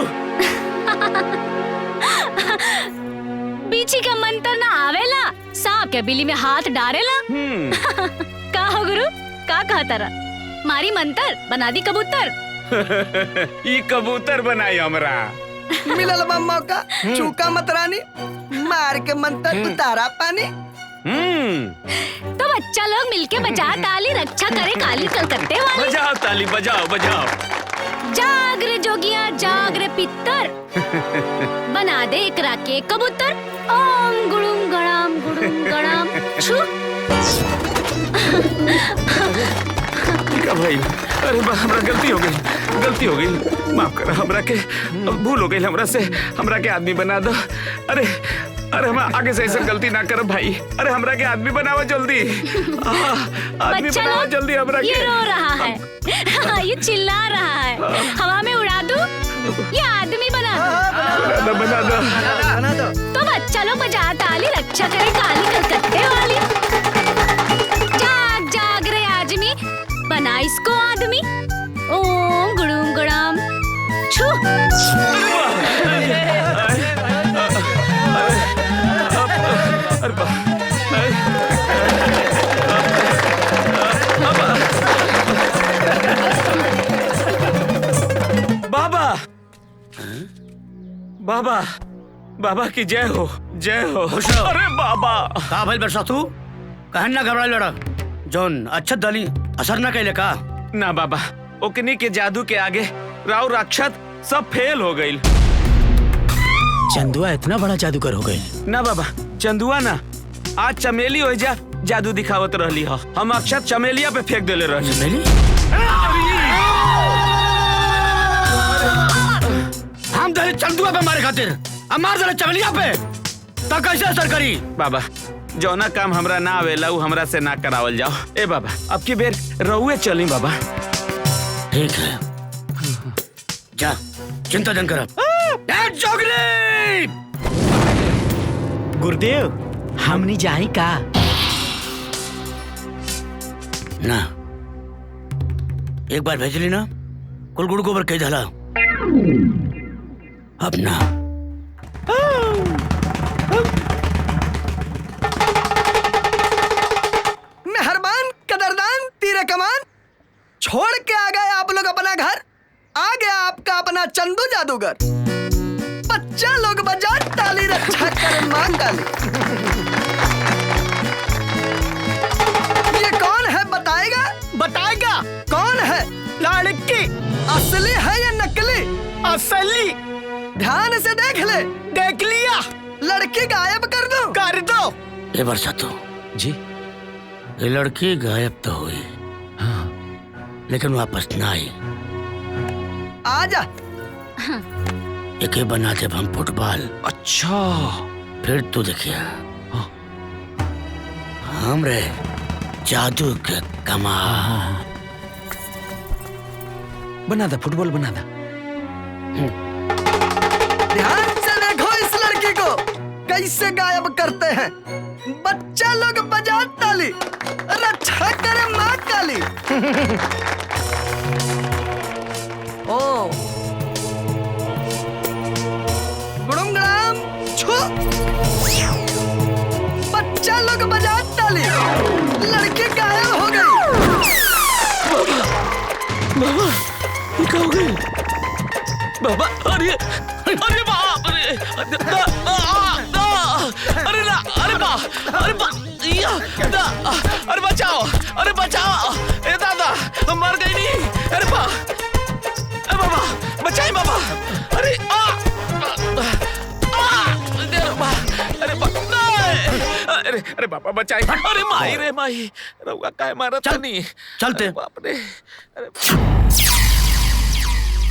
बीची का मंत्र ना आवेला, सांप के बिली में हाथ डारेला। का हो गुरु, का कहता रहा? मारी मंत्र बना दी कबूतर। ये कबूतर बनाई हमरा। मिलल बा मौका, चूका मत रानी, मार के मंतर उतारा पानी। तो बच्चा लोग मिलके बजा ताली, रक्षा करे काली कलकत्ते वाली। बजाओ ताली, बजाओ बजाओ। जाग रे जोगिया, जाग रे पित्तर, बना दे एकरा के कबूतर। ओम गुड़ुम गड़ाम छू। क्या भाई? अरे बा, हमरा गलती हो गई, माफ कर हमरा के, भूल हो गई हमरा से, हमरा के आदमी बना दो। अरे हम आगे से ऐसा गलती ना करब भाई। अरे हमरा के आदमी बनावा जल्दी, आदमी बनावा जल्दी हमरा के। ये रो रहा है, ये चिल्ला रहा है, हवा में उड़ा दूं या आदमी बना दो? तो बच्चा लोग बजा ताली, रक्षा करे काली कलकत्ते वाली। जाग जाग रे आदमी, बना इसको आदमी। ओम गुड़ुम गड़ाम छू। बाबा, बाबा की जय हो, जय हो। अरे बाबा का भाई बरसा तू कहन ना घबरा लड़ा जोन अच्छा दली असर ना कैले का? ना बाबा, ओकनी के जादू के आगे राव राक्षस सब फेल हो गई। चंदुआ इतना बड़ा जादूगर हो गई? ना बाबा, चंदुआ ना, आज चमेली हो जा जादू दिखावत रहली हो। हम अक्षत चमेलिया पे फेंक देले रहली। चमेली? हम दले चंदुआ पे मारे खातिर, हम मार दले चमेलिया पे, तो कैसे असर करी? बाबा, जौना काम हमरा ना आवेला उ हमरा से ना करावल जाओ। ए बाबा, अब की बेर रहुए चली बाबा। ठीक है, जा चिंता न कर। गुरुदेव हमनी जाई का? ना, एक बार भेज ली ना, कुल गुड़ गोबर कह दला। अब ना। मेहरबान कदरदान तीरे कमान, छोड़ के आ गए आप लोग अपना घर, आ गया आपका अपना चंदू जादूगर। बच्चा लोग बजा ताली, रक्षा करे मां काली। ये कौन है बताएगा? बताएगा कौन है? लड़की असली है या नकली? असली। ध्यान से देख ले। देख लिया। लड़की गायब कर दो? कर दो। ये बरसा तो जी, ये लड़की गायब तो हुई, हाँ, लेकिन वापस ना आई। आजा। एक बना दे हम फुटबॉल। अच्छा, फिर तू देखिया हमरे जादू के कमाल। बना दा फुटबॉल, बना दा। ध्यान से देखो इस लड़की को कैसे गायब करते हैं। बच्चा लोग बजा ताली, रक्षा करे मां काली। ओ गुड़ुंगड़ाम छू। बच्चा लोग बजा ताली, लड़की गायब हो गई। बाबा, ये क्या हो गई? बाबा, अरे अरे बाप रे, अरे ना, अरे बा, अरे बचाओ, अरे बचाओ, ए दादा, हम मर गई नहीं। अरे बा, अरे बाबा, बचाए बाबा। अरे अरे बाबा बचाई। अरे माई रे माई, रउआ काहे मारत नहीं? चलते। बाप रे,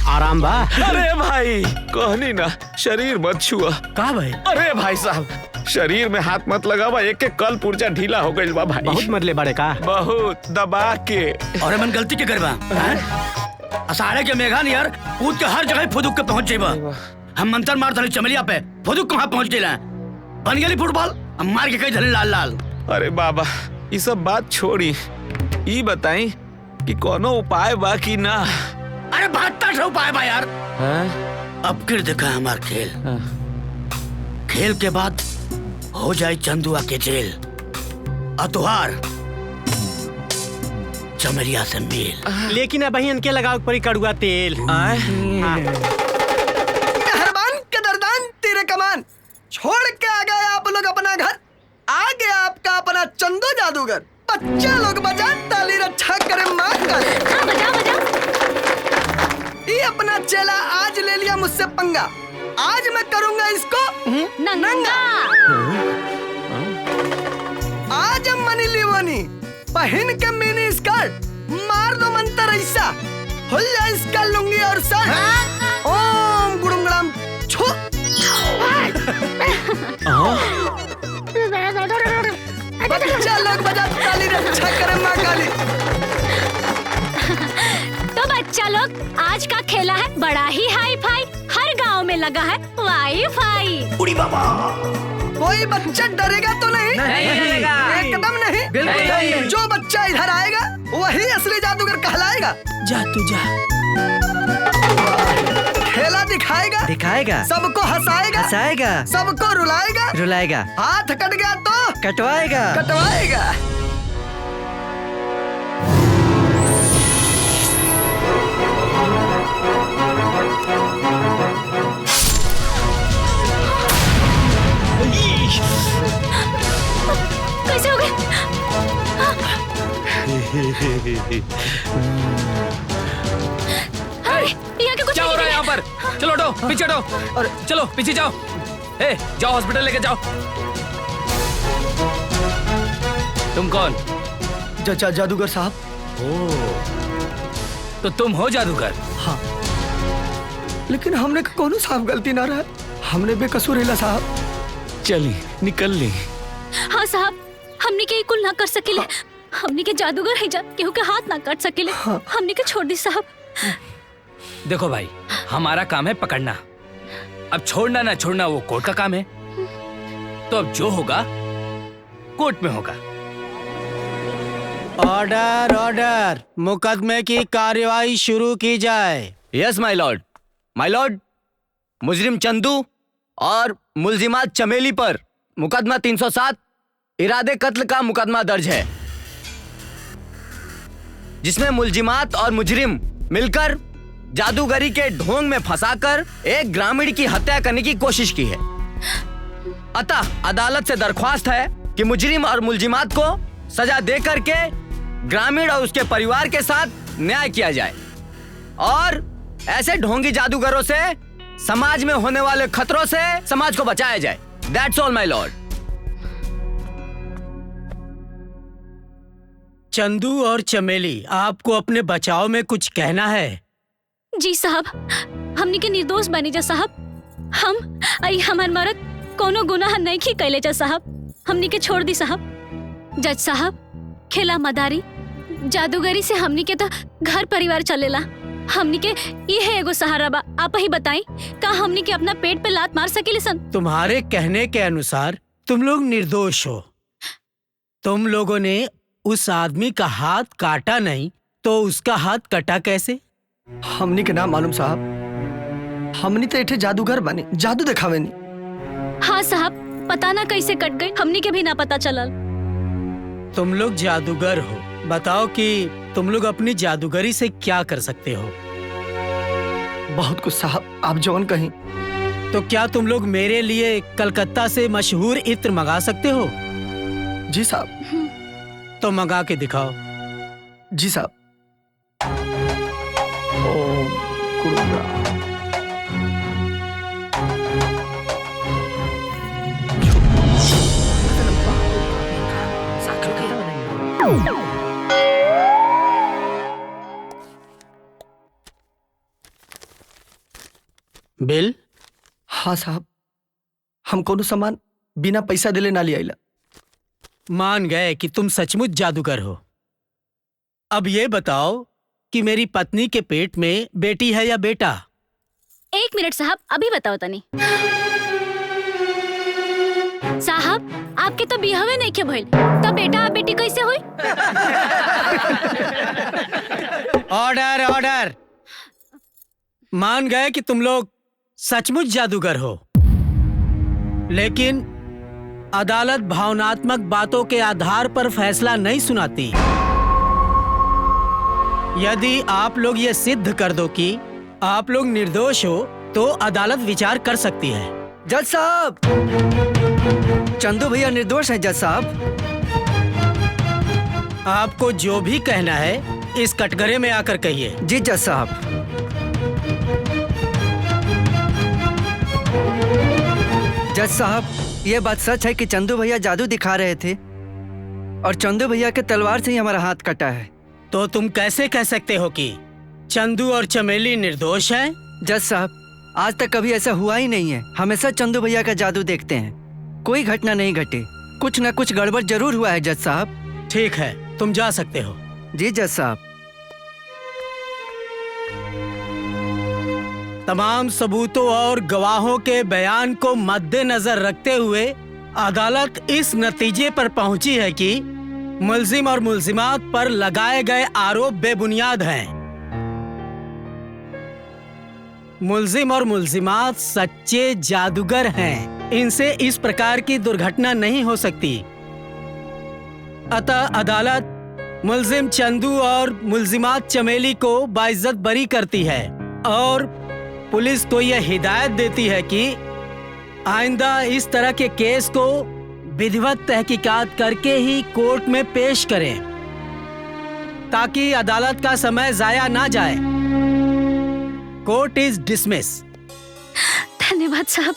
आराम बा? अरे भाई कहनी ना, शरीर मत छुआ। का भाई? अरे भाई साहब, शरीर में हाथ मत लगावा, एक एक कल पुर्जा ढीला हो गई बा भाई। बहुत मरले बड़े का? बहुत दबा के। और मन गलती के करबा? असारे के मेघान यार कूद के हर जगह फुदुक के पहुंच जेबा। हम मंत्र मार दली चमेलिया पे, फुदुक कहां पहुंच गेला? बन गेली फुटबॉल, हम मार के कई धले लाल लाल। अरे बाबा, ये सब बात छोड़ी, ये बताई कि कोनो उपाय बा कि ना? अरे 72 उपाय बा यार। अब फिर देखा हमार खेल। खेल के बाद हो जाए चंदुआ के जेल, अतुहार चमेलिया से मेल। लेकिन अब इनके लगाओ परी कड़ुआ तेल। मेहरबान बच्चा लोग बजा ताली रक्षा करे माँ काली। बजा बजा। ये अपना चेला आज ले लिया मुझसे पंगा, आज मैं करूंगा इसको नंगा। आज हम मनी लीवनी पहन के मिनी स्कर्ट मार दो मंत्र ऐसा खुल जाए इसका लुंगी और शर्ट। ओम गुड़ुंगड़म छो। बच्चा लोग बजा ताली रक्षा करे माँ काली। तो बच्चा लोग आज का खेला है बड़ा ही हाई फाई, हर गांव में लगा है वाई फाई। उड़ी बाबा, कोई बच्चा डरेगा तो नहीं? एकदम नहीं। बिल्कुल। जो बच्चा इधर आएगा वही असली जादूगर कहलाएगा। जा तू जा। खेला दिखाएगा, सबको हंसाएगा, सबको रुलाएगा, हाथ कट गया तो कटवाएगा। कैसे हो गए? यहाँ के कुछ क्या हो रहा है यहाँ पर? चलो हटो, पीछे हटो। और चलो पीछे जाओ। जाओ हॉस्पिटल लेके जाओ। तुम कौन? जादूगर साहब। तो तुम हो जादूगर? हाँ, लेकिन हमने कोनो साहब गलती ना रहा, हमने बेकसूर हिला साहब। चली निकल ली। हाँ साहब, हमने के कुल ना कर सकेले। हमने के जादूगर है जा, केहू के हाथ ना काट सकेले। हमने के छोड़ दी साहब। देखो भाई, हमारा काम है पकड़ना, अब छोड़ना ना छोड़ना वो कोर्ट का काम है। तो अब जो होगा कोर्ट में होगा। ऑर्डर, मुकदमे की कार्यवाही शुरू की जाए। यस माय लॉर्ड, मुजरिम चंदू और मुल्जिमात चमेली पर मुकदमा 307 इरादे कत्ल का मुकदमा दर्ज है, जिसमें मुल्जिमात और मुजरिम मिलकर जादूगरी के ढोंग में फंसाकर एक ग्रामीण की हत्या करने की कोशिश की है। अतः अदालत से दरख्वास्त है कि मुजरिम और मुल्जिमात को सजा दे करके ग्रामीण और उसके परिवार के साथ न्याय किया जाए और ऐसे ढोंगी जादूगरों से समाज में होने वाले खतरों से समाज को बचाया जाए। That's all, my lord. Chandu और चमेली, आपको अपने बचाव में कुछ कहना है? जी साहब, हमने के निर्दोष बनी जा साहब। हमार मरद कोनो गुनाह नहीं की कैले जा साहब। हमने के छोड़ दी साहब। जज साहब, खेला मदारी जादूगरी से हमनी के तो घर परिवार चलेला। हमनी के ये है एगो सहारा बा। आप ही बताई, का हमनी के अपना पेट पे लात मार सकेली सन? तुम्हारे कहने के अनुसार तुम लोग निर्दोष हो। तुम लोगों ने उस आदमी का हाथ काटा नहीं तो उसका हाथ कटा कैसे? हमनी के नाम मालूम साहब, हमनी तो एठे जादूगर बने, जादू दिखावे नहीं। हाँ साहब, पता ना कैसे कट गई, हमनी के भी ना पता चलल। तुम लोग जादूगर हो, बताओ कि तुम लोग अपनी जादूगरी से क्या कर सकते हो? बहुत कुछ साहब, आप जौन कहीं। तो क्या तुम लोग मेरे लिए कलकत्ता से मशहूर इत्र मंगा सकते हो? जी साहब। तो मंगा के दिखाओ। जी साहब। ओम गुरुग्राम। बिल? हाँ साहब, हम कोनो सामान बिना पैसा दिले ना लिया। मान गए कि तुम सचमुच जादूगर हो। अब ये बताओ कि मेरी पत्नी के पेट में बेटी है या बेटा? 1 मिनट साहब, अभी बताओ तनी। साहब, आपके तो बिहावे नहीं के भइल, तब बेटा आप बेटी कैसे हुई? ऑर्डर। मान गए कि तुम लोग सचमुच जादूगर हो, लेकिन अदालत भावनात्मक बातों के आधार पर फैसला नहीं सुनाती। यदि आप लोग ये सिद्ध कर दो कि आप लोग निर्दोष हो तो अदालत विचार कर सकती है। जज साहब, चंदू भैया निर्दोष हैं जज साहब। आपको जो भी कहना है इस कटघरे में आकर कहिए। जी जज साहब। जज साहब, ये बात सच है कि चंदू भैया जादू दिखा रहे थे और चंदू भैया के तलवार से ही हमारा हाथ कटा है। तो तुम कैसे कह सकते हो कि चंदू और चमेली निर्दोष हैं? जज साहब, आज तक कभी ऐसा हुआ ही नहीं है। हमेशा चंदू भैया का जादू देखते हैं, कोई घटना नहीं घटी। कुछ न कुछ गड़बड़ जरूर हुआ है जज साहब। ठीक है, तुम जा सकते हो। जी जज साहब। तमाम सबूतों और गवाहों के बयान को मद्देनजर रखते हुए अदालत इस नतीजे पर पहुंची है कि मुल्जिम और मुल्जिमात पर लगाए गए आरोप बेबुनियाद हैं। मुल्जिम और मुल्जिमात सच्चे जादूगर हैं। इनसे इस प्रकार की दुर्घटना नहीं हो सकती। अतः अदालत मुल्जिम चंदू और मुल्जिमात चमेली को बाइज्जत बरी करती है और पुलिस को यह हिदायत देती है कि आइंदा इस तरह के केस को विधिवत तहकीकात करके ही कोर्ट में पेश करें ताकि अदालत का समय जाया ना जाए। Court is dismiss. धन्यवाद साहब।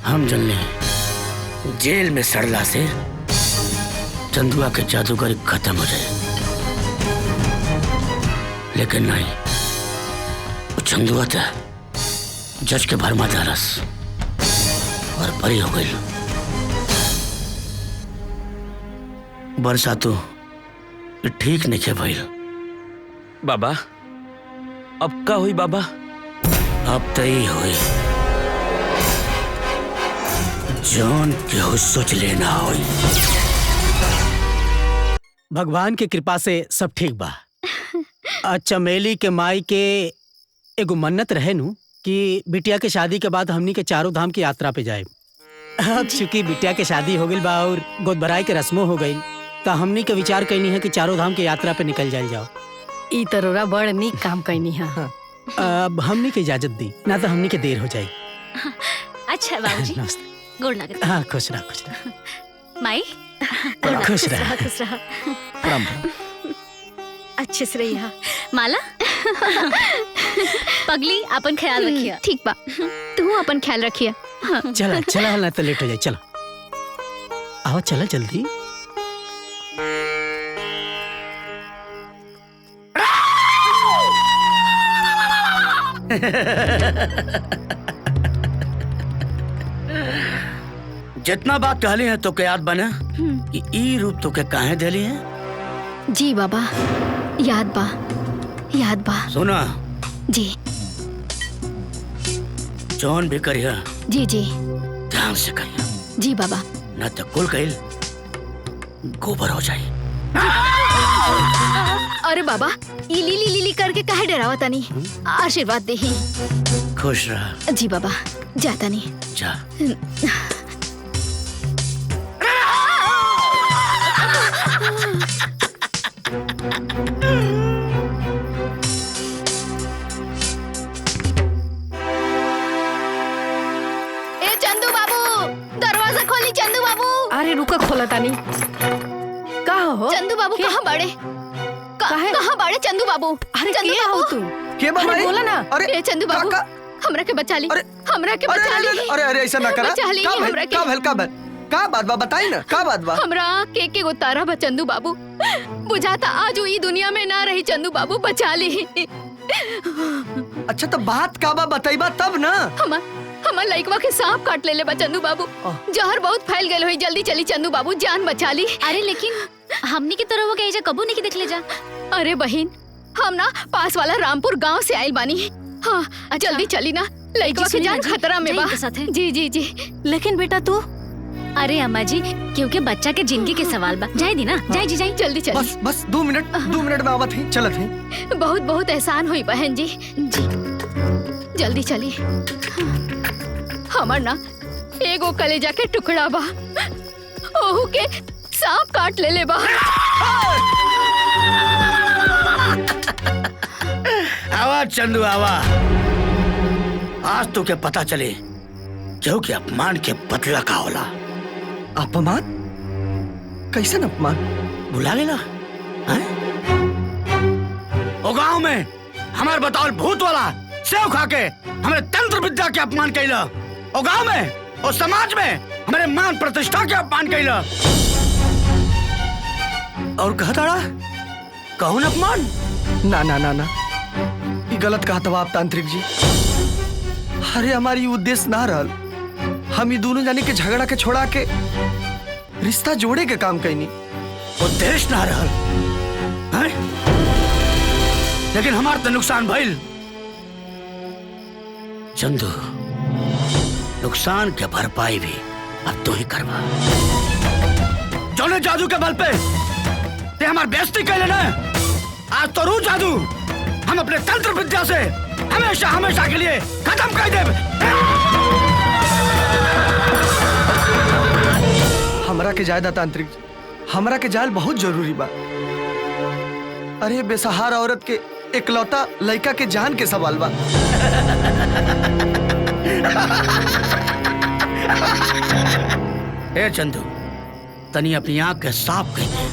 हम जल्ले जेल में सड़ला से चंदुआ के जादूगर खत्म हो जाए, लेकिन नहीं, वो चंदुआ था जज के भरमा दारस और बरी हो गई। बरसातू ठीक नहीं खे भइल। बाबा अब का हुई बाबा? अब तई हुई जौन केहू सोच लेना हुई। भगवान की कृपा से सब ठीक बा। चमेली के माई के एगो मन्नत रहे नु कि बिटिया के शादी के बाद हमनी के चारों धाम की यात्रा पे जाए। अब चूंकि बिटिया के शादी हो गई बा और गोद भराई के रस्मों हो गई, तो हमनी के विचार कैनी है कि चारों धाम की यात्रा पे निकल जाए जाओ। ई तरोरा बड़ नीक काम कैनी है। अब हमनी के इजाजत दी, ना तो हमनी के देर हो जाए। अच्छा बाबूजी, नमस्ते। गोड़ लागत। हाँ, खुश रहा, खुश रहा। माई खुश रहा। खुश रहा। प्रणाम। अच्छे से रहिया। माला पगली अपन ख्याल रखिया। ठीक बा, तू अपन ख्याल रखिए। चला चला, ना तो लेट हो जाए। चलो आओ, चला जल्दी। जितना बात कहली है तो के याद बना कि ई रूप तो के काहे देली है? जी बाबा, याद बा, याद बा। सुना जी जौन भी करिया जी जी ध्यान से करिया, जी बाबा। न तो कुल कहिल गोबर हो जाए। अरे बाबा, ई लीली लीली करके काहे डरावा तनी? आशीर्वाद देही। खुश रहा। जी बाबा, जाता नहीं। जा। ए चंदू बाबू, दरवाजा खोली। चंदू बाबू। अरे रुका, खोला तानी। का हो? चंदू बाबू कहाँ बड़े? कहाँ बड़े चंदू बाबू? अरे चंदू के हो तू? के बा भाई? बोला ना। ए चंदू बाबू, हमरा के बचा ली। हमरा के बचा ली। अरे अरे ऐसा ना करा। बचा ली हमरा के। का बात बा? बताई ना, का बात बा? हमरा के उतारा बा चंदू बाबू। बुझाता आज वो ई दुनिया में ना रही। चंदू बाबू बचा ली। अच्छा तो बात का बा बताइबा तब ना। हमार लइकवा के सांप काट ले बा चंदू बाबू। जहर बहुत फैल गए होई। जल्दी चली चंदू बाबू, जान बचा ली। अरे लेकिन हमनी की तरह वो के एजा कबू नहीं की देख ले जा। अरे बहन, हम ना पास वाला रामपुर गांव से आइल बानी। हाँ, जल्दी चली ना, लइकवा के जान खतरा में बा। जी जी जी। लेकिन बेटा तू? अरे अम्मा जी, क्योंकि बच्चा के जिंदगी के सवाल बा। जाए दी ना, जाए जी, जाए। जल्दी चली। बस 2 मिनट में आवत ही, चलत ही। बहुत बहुत एहसान हुई बहन जी। जी जल्दी चली। हमर ना एगो कलेजा के टुकड़ा बा, ओहू के सांप काट ले बा। आवा चंदू आवा। आज तो क्या पता चले क्योंकि अपमान के बदला का होला। अपमान? कैसन अपमान? भुला गेला? ओ गांव में हमारे बताओ भूत वाला सेव खा के हमारे तंत्र विद्या के अपमान कैला। ओ गांव में और समाज में हमारे मान प्रतिष्ठा के अपमान कैला। और कहता कौन अपमान? ना ना ना ना, ये गलत कहा था आप तांत्रिक जी। अरे हमारी उद्देश्य ना रहल। हम ये दोनों जाने के झगड़ा के छोड़ा के रिश्ता जोड़े के काम कैनी। उद्देश्य ना रहल हैं? लेकिन हमार तो नुकसान भइल। चंदू, नुकसान के भरपाई भी अब तो ही करवा। जौने जादू के बल पे ते हमार बेइज्जती कैले ना, आज तो रू जादू हम अपने तंत्र विद्या से हमेशा हमेशा के लिए खत्म कर देब। हमरा के जायदा तांत्रिक, हमरा के जाल बहुत जरूरी बा। अरे बेसहारा औरत के इकलौता लड़का के जान के सवाल बा। ए चंदू, तनी अपनी आंख के साफ कर दे।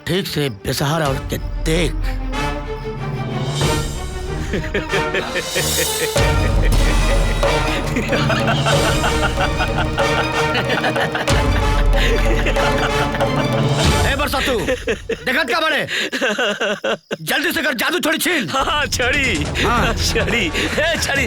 ठीक से बेसहारा औरत के देख। ए बरसातू, देखत का बड़े? जल्दी से कर, जादू थोड़ी छीन। हाँ छड़ी, हाँ छड़ी, ए छड़ी।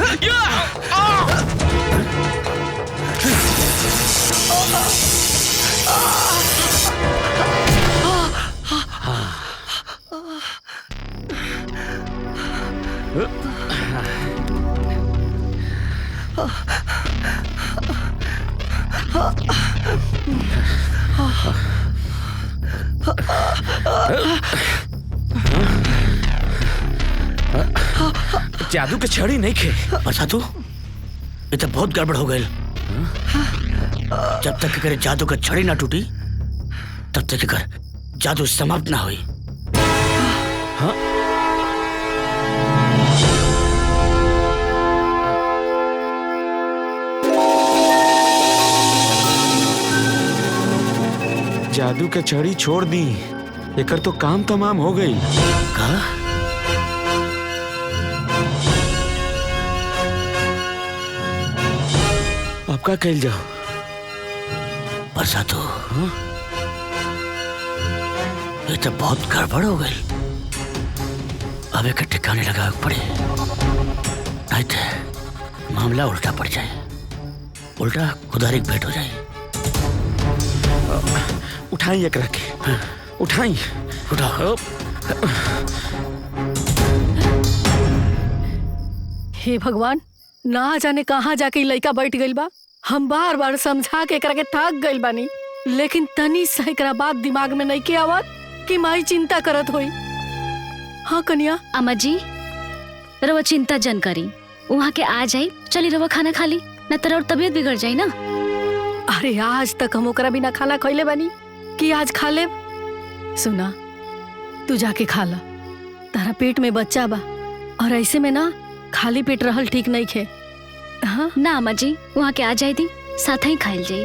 जादू के छड़ी नहीं खे। बरसातू, ये तो बहुत गड़बड़ हो गई। जब तक करे जादू का छड़ी ना टूटी तब तक कर जादू समाप्त ना हुई। हाँ? जादू के छड़ी छोड़ दी, एकर तो काम तमाम हो गई। का? अब का कहल जाओ? बरसातू, ये तो बहुत गड़बड़ हो गई। अब एक ठिकाने लगा पड़े, नहीं तो मामला उल्टा पड़ जाए। उल्टा खुदारी भेंट हो जाए। उठाई एक रखे। हाँ। उठाई, उठाओ। हे भगवान, ना जाने कहाँ जाके लड़का बैठ गइल बा। हम बार बार समझा के एकरा के थक गइल बानी, लेकिन तनी सा एकरा बात दिमाग में नहीं के आवत कि माई चिंता करत होई। हाँ कन्या। अम्मा जी, रवा चिंता जन करी, वहाँ के आ जाई। चली रवा खाना खा ली, न तरह और तबीयत बिगड़ जाई ना। अरे आज तक हम ओकरा बिना खाना खइले बानी कि आज खा ले। सुना, तू जाके खा ला, तारा पेट में बच्चा बा और ऐसे में ना खाली पेट रहल ठीक नहीं खे। हाँ? ना अम्मा जी, वहाँ के आ जाई दी, साथ ही खाइल जाई।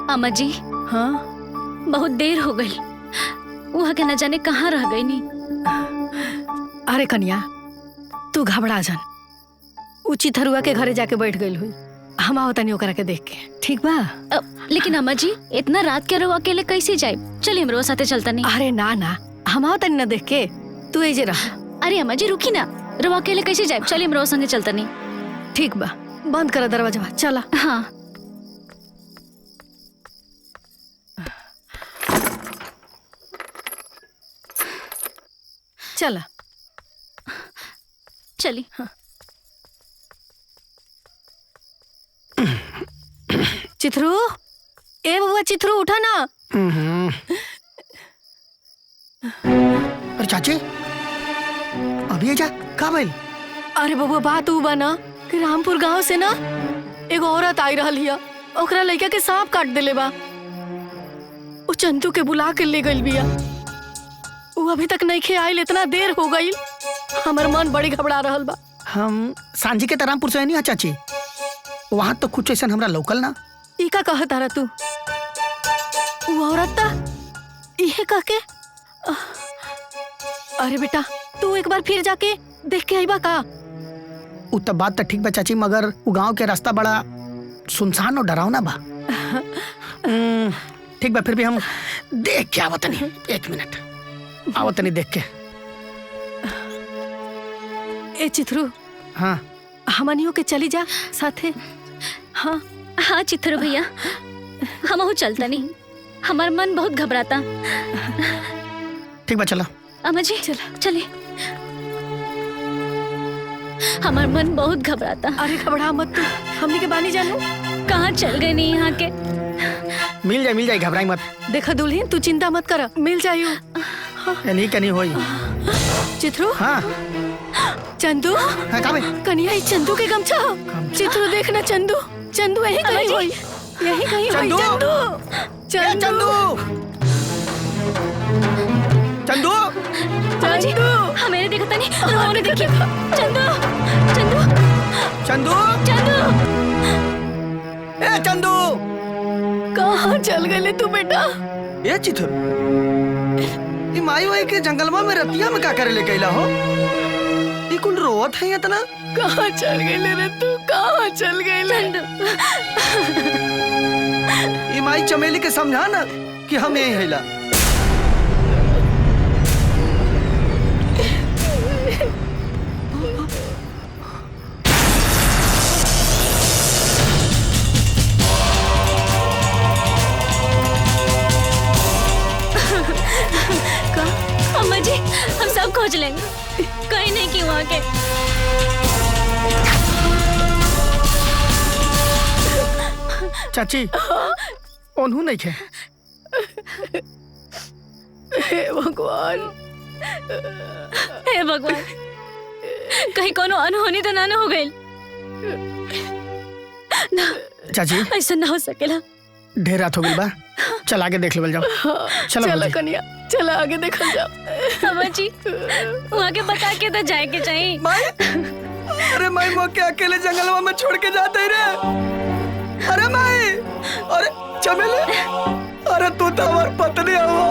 अम्मा जी। हाँ? बहुत देर हो गई, वहाँ के न जाने कहाँ रह गई नी। अरे कन्या, तू घबरा जान, उची थरुआ के घरे जाके बैठ गई हुई। हम आओ तनी ओकरा के देख के, ठीक बा? लेकिन अम्मा जी, इतना रात के रवा अकेले कैसे जाए? चलिए हमरो साथे चलता नहीं। अरे ना ना, हम आओ तनी ना देख के, तू एजे रह। अरे अम्मा जी रुकी ना, रवा अकेले कैसे जाए? चलिए हमरो संगे चलता नहीं। ठीक बा, बंद कर दरवाजा, चला। हाँ। चला चली। हाँ। चिथरू, ए बबुआ चिथरू, उठा ना। अरे चाची अभी जा का भइल? अरे बबुआ बात ऊ बना कि रामपुर गांव से ना एगो औरत आई रहल हिया, ओकरा लइका के सांप काट देले बा। उ चंदू के बुला के ले गइल बिया। उ अभी तक नहीं आइल, इतना देर हो गइल, हमर मन बड़ी घबरा रहल बा। हम सांझी के रामपुर से नहीं है चाची, वहाँ तो कुछ ऐसा हमरा लोकल ना। ई का कहत तारा तू? उ औरत ता इहे कह के अरे बेटा तू एक बार फिर जाके देख के आईबा का? उ तो बात तो ठीक बा चाची, मगर वो गांव के रास्ता बड़ा सुनसान और डरावना बा। ठीक बा, फिर भी हम देख के आवत नहीं। एक मिनट आवत नहीं देख के। ए चित्रू, हाँ हमनियों के चली जा साथे। हाँ हाँ चित्रू भैया, हम चलता नहीं, हमार मन बहुत घबराता। ठीक बा चला। अम्मा जी चले, हमार मन बहुत घबराता। अरे घबरा मत तू, हमनी के बानी जानू कहाँ चल गए नहीं यहाँ के। मिल जाए घबराई मत। देखा दुल्हन तू चिंता मत कर, मिल जाइयो। नहीं कहीं होई। चित्रू, हाँ चंदू, हाँ का भाई? कन्या ही चंदू के गमछा हो। चित्रू देखना चंदू, चंदू यही कहीं होई, यही कहीं होई। चंदू, चंदू, चंदू, हमें देखता नहीं, उन्होंने देखी। चंदू, चंदू, चंदू, चंदू, ए चंदू, कहाँ चल गए तू बेटा? ए चिथुर, ये माई वाई के जंगलवा में रतिया में का करे ले गईला हो? ये कुल रोवत है इतना? कहाँ चल गए रे तू? कहाँ चल गए? ये माई चमेली के समझा ना कि हम यही हैला। अम्मा जी हम सब खोज लेंगे, कहीं नहीं की वहाँ के। चाची ओनहु नहीं खे। हे भगवान, हे भगवान, कहीं कोनो अनहोनी तो ना हो गई ना? चाची ऐसा ना हो सकेला। ढेर रात हो गई बा, चल आगे देख लेवल जाओ। चलो कन्या, चलो आगे देखल जाओ। अम्मा जी वहाँ के बता के तो जाए के चाहिए। माई, अरे माई मोके अकेले जंगलवा में छोड़ के जाते रे। अरे माई, अरे चमेली, अरे तू तो हमार पत्नी हो,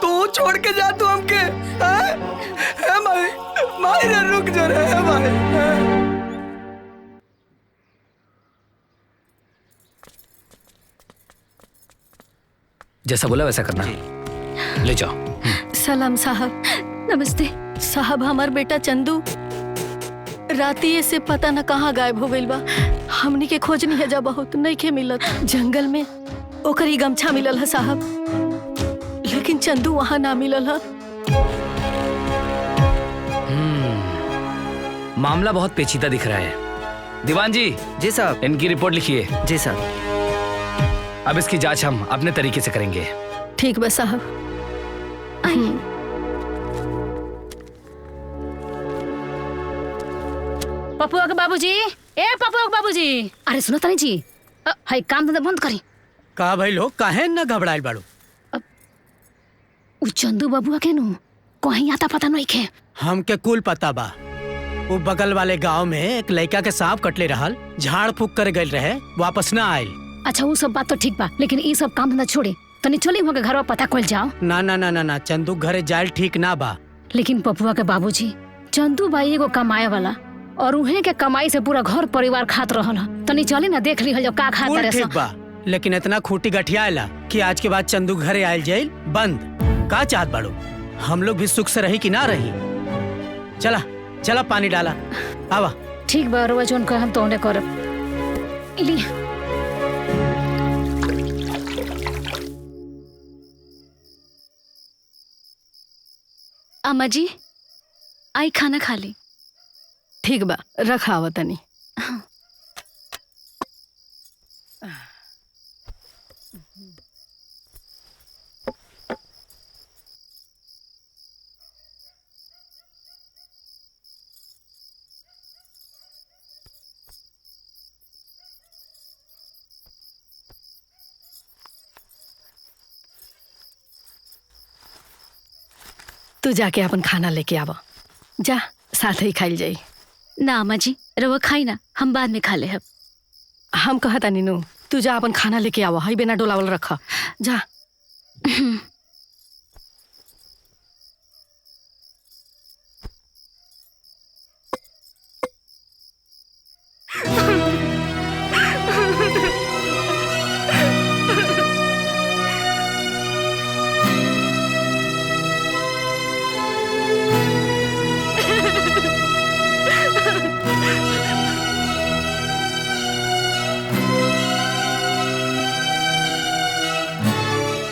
तू छोड़ के जा तू हमके। है माई, माई रे रुक जा रे, है माई। जैसा बोला वैसा करना, ले जाओ। सलाम साहब। नमस्ते साहब, हमार बेटा चंदू राती से पता न कहाँ गायब हो गइल बा। हमनी के खोजनी है जा बहुत, नहीं के मिलत। जंगल में ओकरी गमछा मिलल है साहब, लेकिन चंदू वहाँ ना मिलल है। मामला बहुत पेचीदा दिख रहा है। दीवान जी। जी साहब। इनकी रिपोर्ट लिखिए। जी साहब। अब इसकी जांच हम अपने तरीके से करेंगे। ठीक बा साहब। पपुआ के बाबूजी, ए पपुआ के बाबूजी, अरे सुनो तनी जी, हाय काम धंधा बंद करी। का भाई लोग काहे न घबराइल बाड़ू? उ चंदू बबुआ के नु कहीं आता पता नहीं खे। हमके कुल पता बा। वो बगल वाले गांव में एक लड़का के सांप कटले रहल, झाड़ फूक कर गइल रहे, वापस ना आयल। अच्छा वो सब बात तो ठीक बा, लेकिन ये सब काम धंधा छोड़े तनी चली वहाँ के घर पता खोल जाओ। ना ना ना ना ना, चंदू घरे जायल ठीक ना बा। लेकिन पपुआ के बाबूजी, चंदू भाई एगो कमाए वाला और उहे के कमाई से पूरा घर परिवार खात रहल ह। तनी चली ना देख ली जो का खाता कुल रहे ठीक सब। बा, लेकिन इतना खूटी गठियाला कि आज के बाद चंदू घरे आयल जाइल बंद। का चाहत बाड़ू? हम लोग भी सुख से रही कि ना रही? चला चला पानी डाला, आवा। ठीक बा, रोज जोन हम तो उन्हें करब। ली अम्मा जी, आई खाना खा ली। ठीक बा, रखावा तनी। तू जाके अपन खाना लेके आवा। जा साथ ही खाइल जाई। ना अम्मा जी रवा खाई ना, हम बाद में खा ले। हम कहता नीनू तू जा अपन खाना लेके आवा। हई बिना डोलावल रखा जा।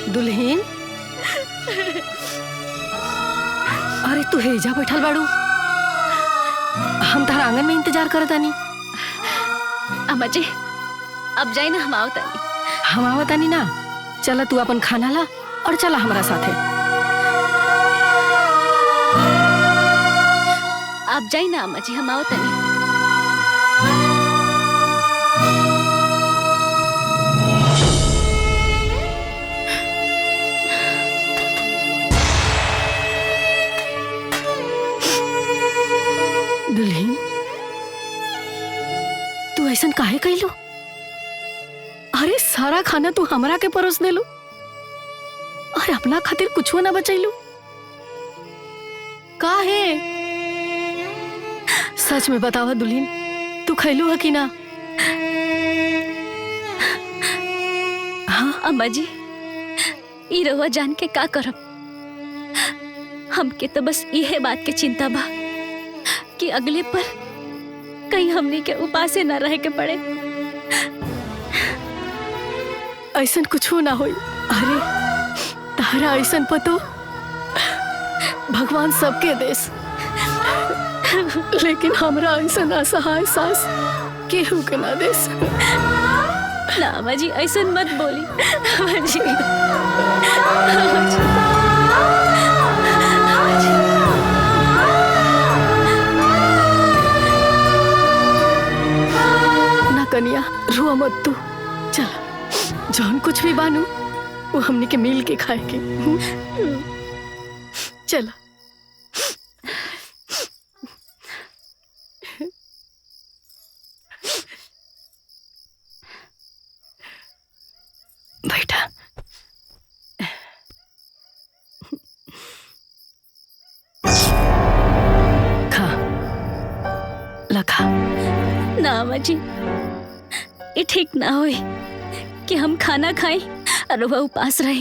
दुल्हीन, अरे तू हेजा बैठल बाड़ू, हम तारा आंगन में इंतजार करत तानी। अम्मा जी अब जाए ना, हम आवतानी। हम आवतानी ना, चला तू अपन खाना ला और चला हमारा साथे। आप जाए ना अम्मा जी, हम आवतानी। दुल्हीन, तू ऐसा काहे कइलो? अरे सारा खाना तू हमरा के परोस देलू और अपना खातिर कुछो ना बचैलू। काहे? सच में बतावा दुल्हीन, तू खैलू है कि ना? हाँ अम्मा जी, ई रहुआ जान के का करब। हमके तो बस इहे बात के चिंता बा कि अगले पर कहीं हमने के उपासे न रह के पड़े। ऐसा कुछ ना होई। अरे तारा ऐसा पतो भगवान सबके देश, लेकिन हमरा ऐसा असहाय सास केहू के ना देश। ना अम्मा जी ऐसा मत बोली। अम्मा जी, अम्मा जी। कनिया रो मत तू, चल जौन कुछ भी बानू वो हमने के मिल के खाए के। चल बैठा। खा ला खा। ना अम्मा जी ये ठीक ना होए कि हम खाना खाएं और वह उपास रहे।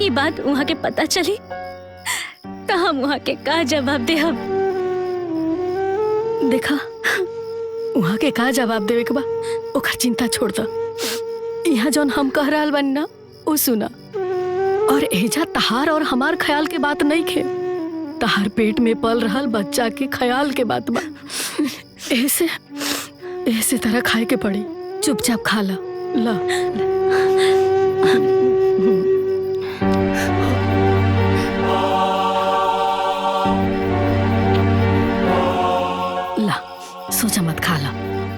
ये बात वहाँ के पता चली तो हम वहाँ के का जवाब दे। हम देखा वहाँ के का जवाब देवे के बा, ओकर चिंता छोड़ द। यहाँ जौन हम कह रहल बानी ना वो सुना। और एजा तहार और हमार ख्याल के बात नहीं खे, तहार पेट में पल रहल बच्चा के ख्याल के बात बा। ऐसे तरह खाए के पड़ी, चुपचाप खा ला। ला ला, सोचा मत, खा ला।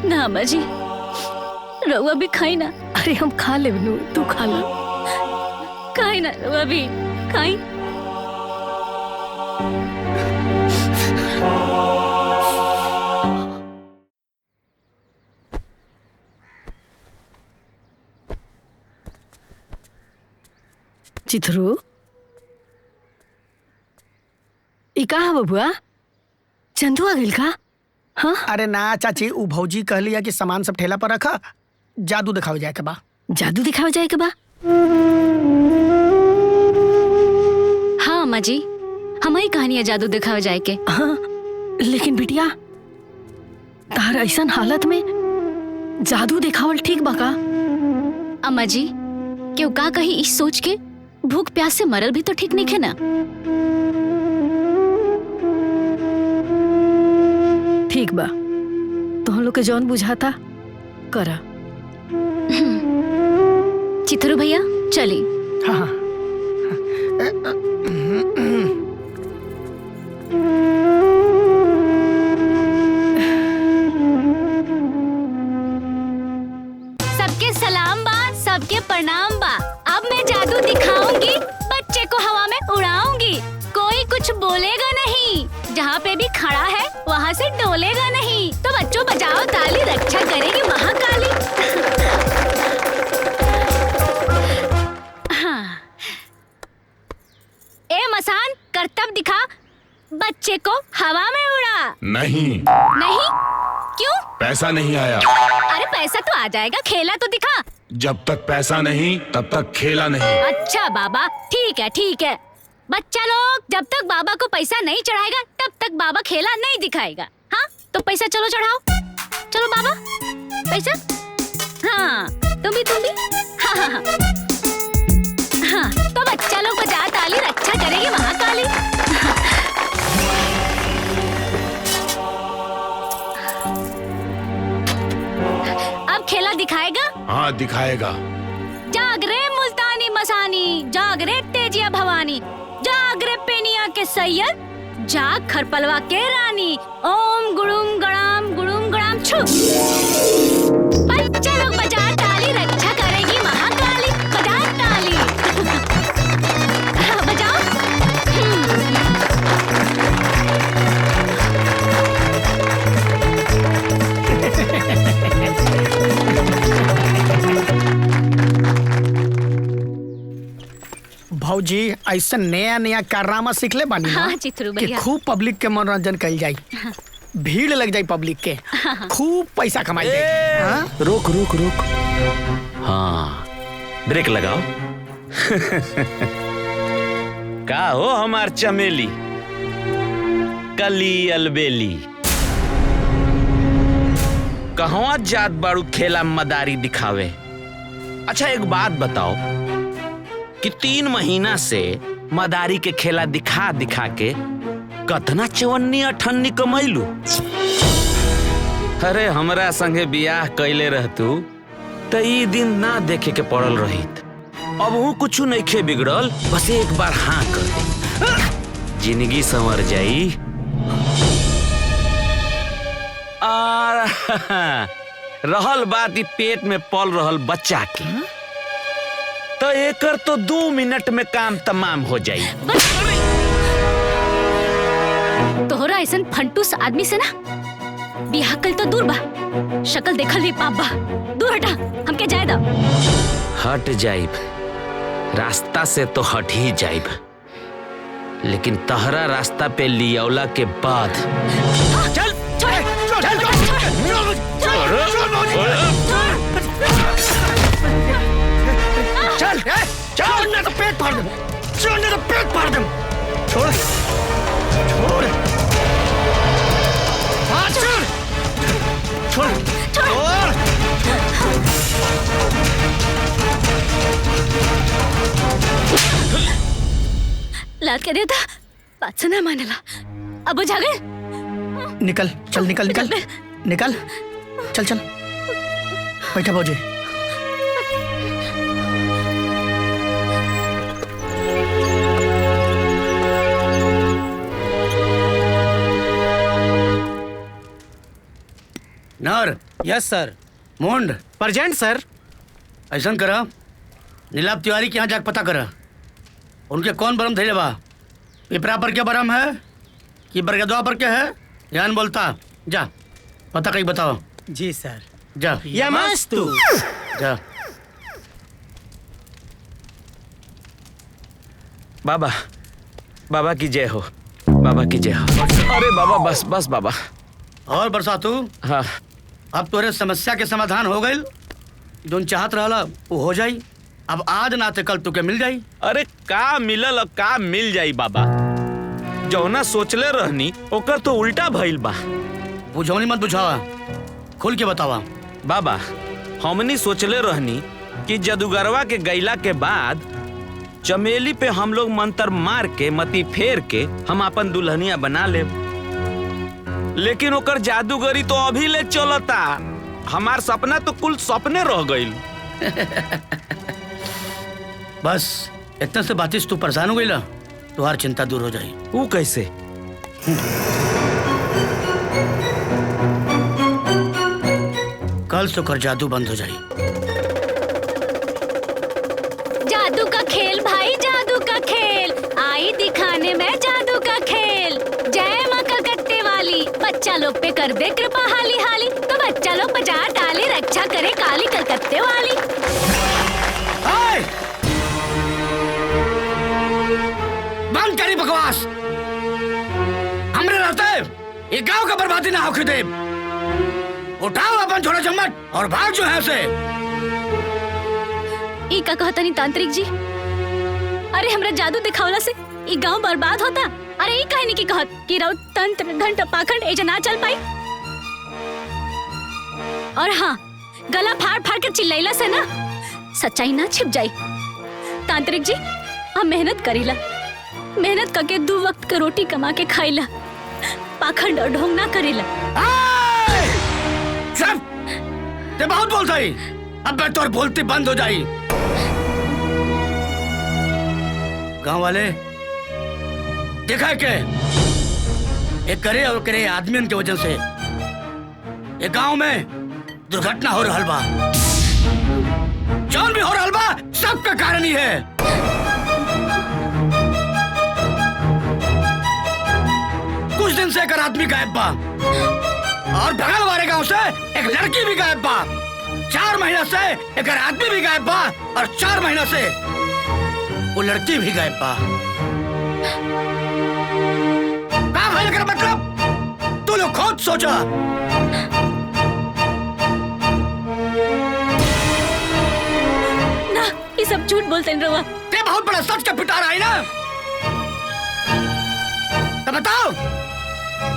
ना अम्मा जी रउआ भी खाई ना। अरे हम खा ले बनू, तू खा ला। खाई ना रउआ भी, खाई। चिथरू, ई कहा बबुआ? चंदू आ गइल का? हाँ? अरे ना चाची, उ भौजी कहली है कि सामान सब ठेला पर रखा, जादू दिखावे जाए के बा। जादू दिखावे जाए के बा? हाँ अम्मा जी, हमारी कहानी है जादू दिखावे जाए के। हाँ, लेकिन बिटिया तार ऐसा हालत में जादू दिखावल ठीक बा का? अम्मा जी क्यों का कही इस सोच के भूख प्यास से मरल भी तो ठीक नहीं है ना। ठीक बा, तो हम लोग के जौन बुझाता करा। चिथरू भैया चली। हाँ सबके सलाम बा, सबके प्रणाम बा। अब मैं जादू दिखाऊंगी, बच्चे को हवा में उड़ाऊंगी। हवा में उड़ा? नहीं। नहीं? क्यों? पैसा नहीं आया। अरे पैसा तो आ जाएगा, खेला तो दिखा। जब तक पैसा नहीं तब तक खेला नहीं। अच्छा बाबा, ठीक है ठीक है। बच्चा लोग, जब तक बाबा को पैसा नहीं चढ़ाएगा तब तक बाबा खेला नहीं दिखाएगा। हाँ तो पैसा चलो चढ़ाओ। चलो बाबा, पैसा। हाँ तुम भी हाँ हाँ हाँ हाँ। तो बच्चा लोग बजा ताली, रक्षा करेगी महाकाली। अब खेला दिखाएगा? हाँ दिखाएगा। जाग रे मुल्तानी मसानी, जाग रे तेजिया भवानी, जाग रे पेनिया के सैयद, जाग खरपलवा के रानी। ओम गुड़ुम गड़ाम छू। बच्चा लोग बजा ताली, रक्षा करेगी महाकाली। बजा ताली। हाँ, बजाओ। भौजी ऐसा नया नया कारनामा सीख ले बानी ना हाँ, चित्रू कि भैया। खूब पब्लिक के मनोरंजन कल जाई, भीड़ लग जाई पब्लिक के, खूब पैसा कमाई जाई। हाँ? रुक रुक रुक, हाँ ब्रेक लगाओ। का हो हमार चमेली, कली अलबेली, कहवा जात बाड़ू खेला मदारी दिखावे। अच्छा एक बात बताओ कि 3 महीना से मदारी के खेला दिखा दिखा के कतना 54-58 कमैलू। अरे हमरा संगे बियाह कैले रहतू त ई दिन ना देखे के पड़ल रहित। अब हूँ कुछ नइखे बिगड़ल, बस एक बार हाँ कर दे, जिंदगी संवर जाई। और रहल बात ई पेट में पल रहल बच्चा के, तो एकर तो 2 मिनट में काम तमाम हो जाई। तोहरा ऐसन फंटूस आदमी से ना बियाह कल तो दूर बा, शक्ल देखल भी पाप बा। दूर हटा, हमके जाए दा। हट जाइब, रास्ता से तो हट ही जाइब, लेकिन तहरा रास्ता पे लियौला के बाद चल चल चल, ना तो पेट फाड़ दूं, चल ना तो पेट फाड़ दूं। छोड़ छोड़, हाँ छोड़ छोड़ छोड़। लाद के देता, बात से ना मानेला। अब वो जागे। निकल चल, निकल निकल निकल, चल चल, बैठा भौजी। नर। यस सर। मुंड प्रेजेंट सर। ऐसा करा, नीलाभ तिवारी के यहाँ जाके पता करा उनके कौन बरम थे बा। पिपरा पर क्या बरम है कि बरगदवा पर क्या है, ध्यान बोलता जा, पता कहीं बताओ। जी सर। जा यमस्तु। जा। बाबा, बाबा की जय हो, बाबा की जय हो। अरे बाबा बस बस बाबा। और बरसातू, हाँ अब तोरे समस्या के समाधान हो गई, जो चाहत रहला वो हो जाई। अब आज ना ते कल तुके मिल जाई। अरे का मिलल और का मिल जाई बाबा, जौना सोचले रहनी ओकर तो उल्टा भइल बा। बुझौनी मत बुझावा, खुल के बतावा। बाबा हमनी सोचले रहनी कि जादूगरवा के गैला के बाद चमेली पे हम लोग मंत्र मार के मती फेर के हम अपन दुल्हनिया बना ले, लेकिन ओकर जादूगरी तो अभी ले चलता। हमार सपना तो कुल सपने रह गइल। बस इतना से बातिस तू परेशान हो गई, तुम्हारी चिंता दूर हो जाए। वो कैसे? कल से कर जादू बंद हो जाए। जादू का खेल भाई, जादू का खेल आई दिखाने में, जादू का खेल। जय माँ कलकत्ते वाली, बच्चा लोग पे कर दे कृपा हाली हाली। तो बच्चा लोग बजा ताली, रक्षा करे काली कलकत्ते वाली। बंद करी बकवास, हमरे रहते ये गांव का बर्बादी ना होके दे। उठाओ अपन छोड़ा चम्मच और भाग जो है से। ई का कहता नहीं तांत्रिक जी? अरे हमरा जादू दिखावला से ई गांव बर्बाद होता। अरे ई कहनी की कहत कि राव तंत्र घंटा पाखंड एजा ना चल पाई। और हाँ, गला फाड़ फाड़ कर चिल्लाइला से ना सच्चाई ना छिप जाई। तांत्रिक जी, हम मेहनत करीला, मेहनत करके 2 वक्त का रोटी कमा के खाइला, पाखंड और ढोंग ना करेला। सब ते बहुत बोलता ही, अब मैं तो बोलती बंद हो जाई। गांव वाले देखा है के एक करे और करे आदमियों की वजह से एक गांव में दुर्घटना हो रहा बा। जौन भी हो रहा बा सबका कारण ही है। कुछ दिन से एक आदमी गायब बा और बगल वाले गांव से एक लड़की भी गायब बा। 4 महीना से एक आदमी भी गायब बा और 4 महीना से वो लड़की भी गायब बा। क्या भइल कर मतलब तू लोग खुद सोचा। ना, ये सब झूठ बोलते हैं रवा। ते बहुत बड़ा सच का पिटारा है ना। तो बताओ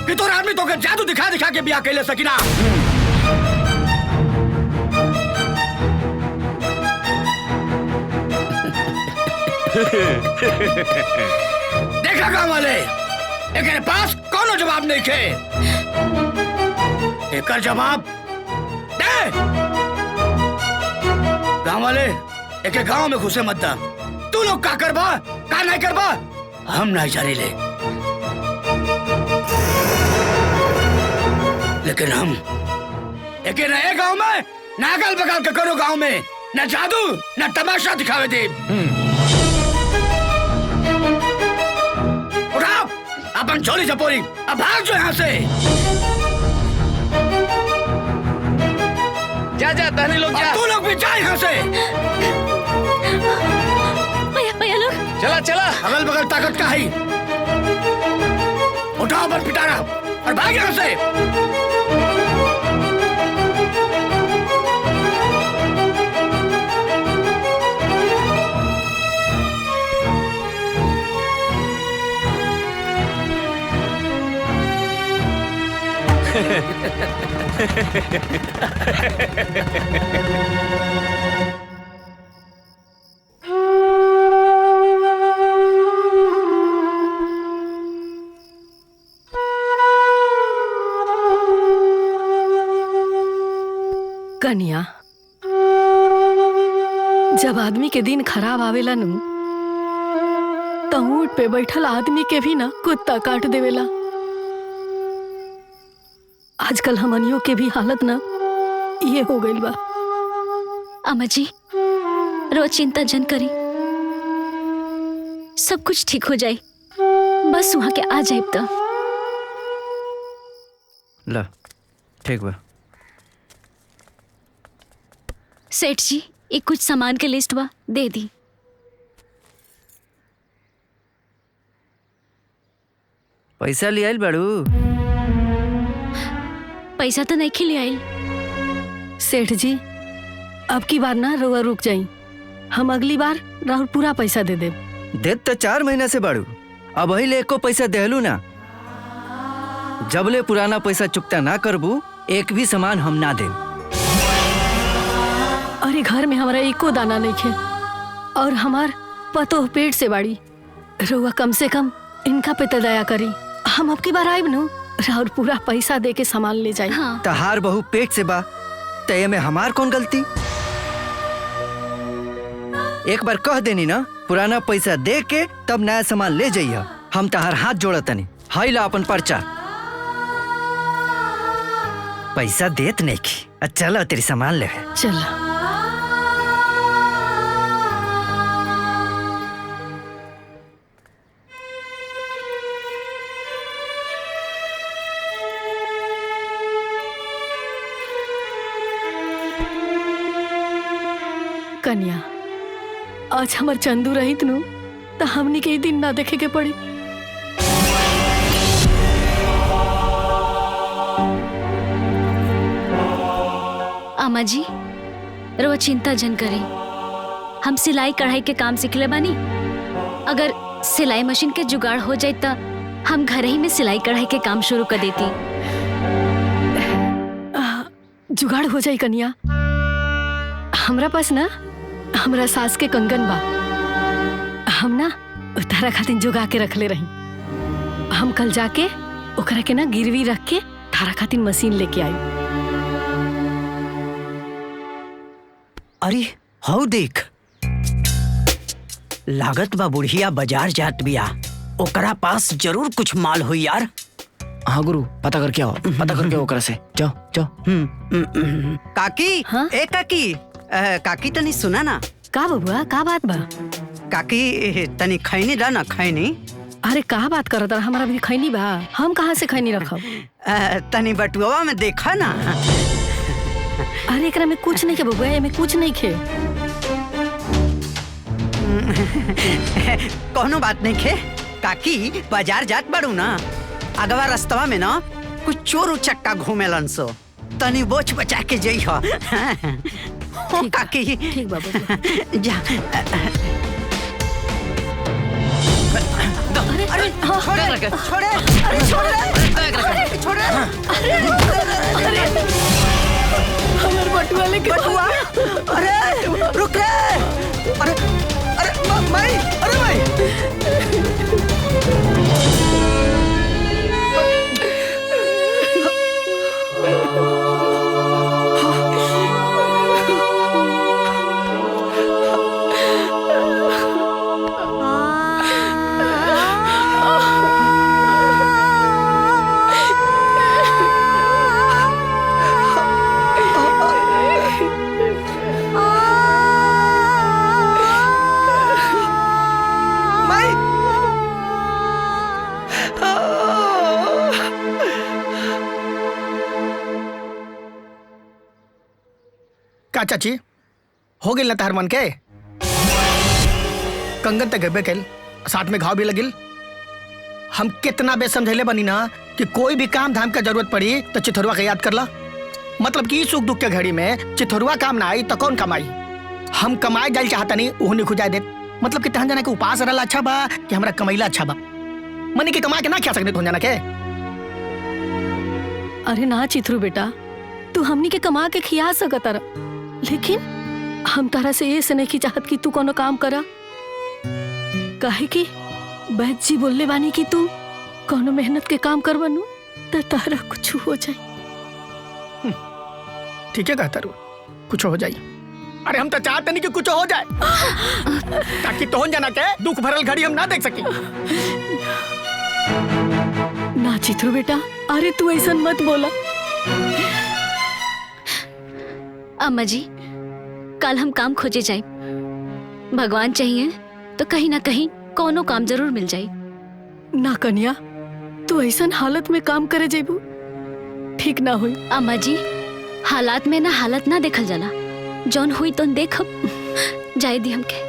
कि तोर आदमी तो के जादू दिखा दिखा के ब्याह कैले सकिना। देखा गांव वाले एक पास कोनो जवाब नहीं थे। एक जवाब दे। गांव वाले एक गांव में घुसे मत दा। तू लोग का करबा का नहीं करबा हम नहीं जाने ले, लेकिन हम एक नए गांव में न अगल बगल के करो गांव में न जादू न तमाशा दिखावे दे। उठाओ अपन झोली चपोरी, अब भाग जो यहाँ से। जा जा तहनी लोग जा। तू लोग भी जा यहाँ से। भैया लोग चला चला। अगल बगल ताकत का है। उठाओ अपन पिटारा और भाग यहाँ से। कन्या, जब आदमी के दिन खराब आवेला नु तो ऊंट पे बैठल आदमी के भी ना कुत्ता काट देवेला। आजकल हमनियों के भी हालत ना ये हो गइल बा। अम्मा जी, रोज चिंता जन करी, सब कुछ ठीक हो जाए। बस वहाँ के आ जाए तो। ला ठीक बा। सेठ जी, एक कुछ सामान के लिस्ट बा, दे दी। पैसा ले आइल बाड़ू? पैसा तो नहीं खिले आइल। सेठ जी, अब की बार ना रुआ रुक जाई, हम अगली बार राहुल पूरा पैसा दे दे। दे तो 4 महीना से बाड़ू, अब वही ले एको पैसा देहलू ना। जबले पुराना पैसा चुकता ना करबू एक भी सामान हम ना दे। अरे घर में हमारा एको दाना नहीं खे और हमार पतो पेट से बाड़ी। रुआ कम से कम इनका पे तो दया करी। हम अब की बार आइब नु राहुल पूरा पैसा दे के सामान ले जाए। हाँ। तहार बहू पेट से बा तय में हमार कौन गलती? एक बार कह देनी ना पुराना पैसा दे के तब नया सामान ले जाइए। हम तहार हाथ जोड़तनी, हाई ला अपन पर्चा। पैसा देत नहीं की, चलो तेरी सामान ले। चला। कन्या, आज हमार चंदू रहित नु तो हमनी के दिन ना देखे के पड़ी। अम्मा जी रवा चिंता जन करी, हम सिलाई कढ़ाई के काम सीखले बानी। अगर सिलाई मशीन के जुगाड़ हो जाए तो हम घर ही में सिलाई कढ़ाई के काम शुरू कर देती। जुगाड़ हो जाई कन्या। हमरा पास ना हमरा सास के कंगन बा, हम ना तारा खातिर जुगा के रख ले रही। हम कल जाके ओकरा के ना गिरवी रख के तारा खातिर मशीन लेके आई। अरे हौ देख, लागत बा बुढ़िया बाजार जात बिया, ओकरा पास जरूर कुछ माल हो यार। हाँ गुरु, पता करके आओ, पता करके ओकरा से। जाओ जाओ। काकी, हाँ? ए काकी, काकी तनी सुना ना। का बबुआ, का बात बा? काकी तनी खैनी दा ना, खैनी। अरे का बात करत रहा, हमारा भी खैनी बा, हम कहाँ से खैनी रखब? तनी बटुआ में देखा ना। अरे एकरा में कुछ नहीं के बबुआ, एमे कुछ नहीं खे। कोनो बात नहीं खे। काकी बाजार जात बाड़ू ना, अगवा रास्तवा में ना कुछ चोर उचक्का घूमेलन सो, तनी बोझ बचा के जइहो। काकी ठीक बा बबुआ। जा। अरे छोड़े छोड़े, अरे छोड़े छोड़े। अरे हमार बटुआ लेके बटुआ, अरे रुक रे। अरे अरे माई, अरे माई। का चाची हो गई ना तार मन के? कंगन तक गबे कैल, साथ में घाव भी लगिल। हम कितना बे समझेले बनी ना कि कोई भी काम धाम का जरूरत पड़ी तो चिथोरवा के याद कर ला। मतलब कि सुख दुख के घड़ी में चिथोरवा काम ना आई तो कौन कमाई? हम कमाए जाल चाहता नहीं, उहनी खुजाए दे। मतलब कि तहन जाना के उपास रहला अच्छा बा कि हमरा कमैला अच्छा बा? मनी के कमा के ना खा सकते तुम जाना के? अरे ना चिथरू बेटा, तू हमनी के कमा के खिया सकत रह, लेकिन हम तारा से ये से नहीं चाहत कि तू कोनो काम करा। काहे कि बैद जी बोलले बानी कि तू कोनो मेहनत के काम कर बनू तो तारा कुछ हो जाए। ठीक है कहता रू, कुछ हो जाए। अरे हम तो चाहते नहीं कि कुछ हो जाए, ताकि तो जाना के दुख भरल घड़ी हम ना देख सकी। ना चिथरू बेटा, अरे तू ऐसा मत बोला। अम्मा जी कल हम काम खोजे जाए, भगवान चाहिए तो कहीं ना कहीं कोनो काम जरूर मिल जाए। ना कन्या, तू ऐसा हालत में काम करे जेबू ठीक ना हुई। अम्मा जी हालात में ना हालत ना देखल जाला, जौन हुई तो देखब। जाए दी हमके।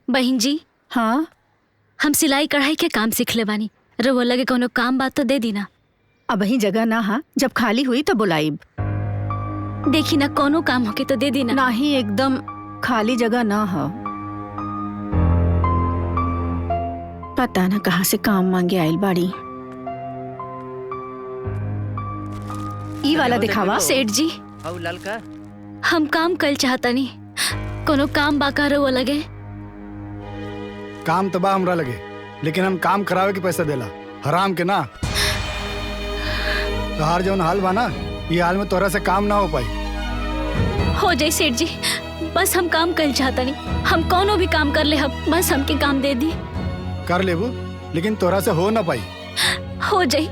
बहन जी, हाँ हम सिलाई कढ़ाई के काम सीख ले बानी, रउआ लगे कोनो काम बात तो दे दी ना। अब ही जगह ना हा, जब खाली हुई तो बुलाइब। देखी ना कोनो काम होके तो दे दी ना। नहीं, एकदम खाली जगह ना हो। पता ना कहाँ से काम मांगे आइल बाड़ी। ई वाला दिखावा। सेठ जी ललका हम काम कल चाहता नहीं, कोनो काम बाका रउआ लगे। काम तो बा हमरा लगे, लेकिन हम काम करावे के पैसा देला, हराम के ना। तोहार जौन हाल बा ना, ये हाल में तोरा से काम ना हो पाई। हो जाए सेठ जी, बस हम काम कल चाहता नहीं, हम कोनो भी काम कर ले, हम बस हमके काम दे दी। कर लेबू, लेकिन तोरा से हो ना पाई। हो जाए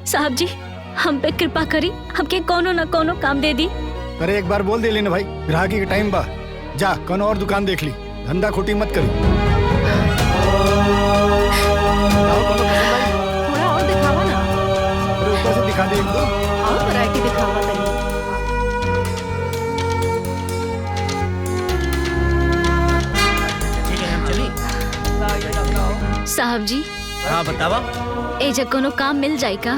साहब जी, हम पे कृपा करी, हमके कोनो न कोनो काम दे दी। अरे एक बार बोल दे लेने भाई, ग्राहकी के टाइम बा, जा कोनो और दुकान देख ली, धंधा खोटी मत करी। थोड़ा और दिखावा ना। अरे ऊपर से दिखा दे एक दो। और वैरायटी दिखावा तनी। ठीक है हम चली। साहब जी हाँ बतावा। ए जब कोनो काम मिल जाए का?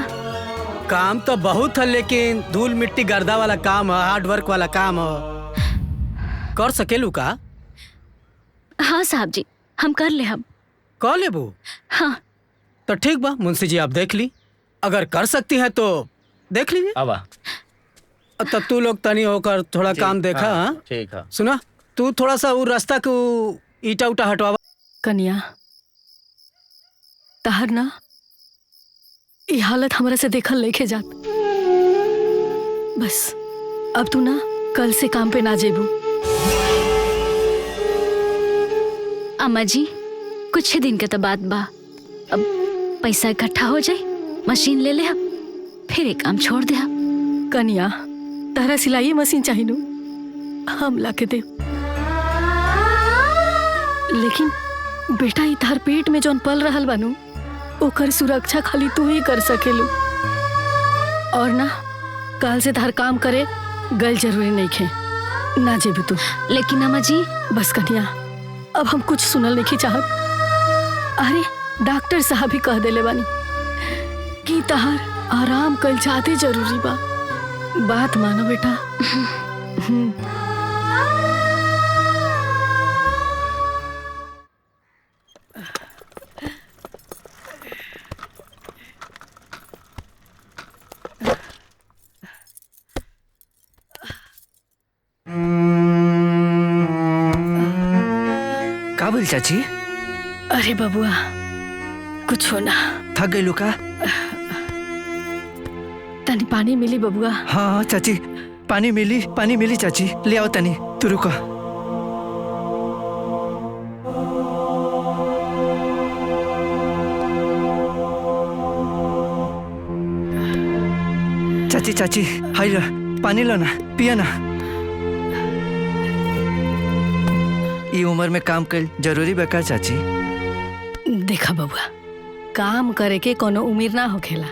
काम तो बहुत है लेकिन धूल मिट्टी गर्दा वाला काम है, हार्ड वर्क वाला काम है। कर सकेलू का? हाँ साहब जी हम कर ले। हम कर लेबू? हाँ तो ठीक बा मुंशी जी, आप देख ली, अगर कर सकती है तो देख लीजिए। आवा। तब तू लोग तनी होकर थोड़ा काम देखा। हाँ ठीक है। सुना तू थोड़ा सा वो रास्ता को ईटा उटा हटवावा। कन्या तहर ना ये हालत हमरा से देखल लेके जात। बस अब तू ना कल से काम पे ना जेबू। अम्मा जी कुछ ही दिन के तो बात बा, अब पैसा इकट्ठा हो जाए, मशीन ले ले हम, फिर एक काम छोड़ दे। हम कन्या तहरा सिलाई मशीन चाहिए नु, हम ला के दे। लेकिन बेटा ई तहर पेट में जौन पल रहल बानू ओकर सुरक्षा खाली तू ही कर सकेलू। और ना कल से तहर काम करे गल जरूरी नहीं खे, ना जेबू तू। लेकिन अम्मा जी बस कन्या अब हम कुछ सुनल नहीं चाहत। अरे डॉक्टर साहब भी कह देले बानी कि तहर आराम कल जाते जरूरी बा। बात मानो बेटा। का बोल चाची? अरे बबुआ कुछ हो ना। थक गई का? तनी पानी मिली बबुआ? हाँ हाँ चाची पानी मिली चाची, ले आओ तनी, तू रुको। चाची हाय लो, पानी लो ना, पिया ना। ये उम्र में काम कर जरूरी बेकार चाची? देखा बबुआ काम करे के कोनो उम्र ना होखेला,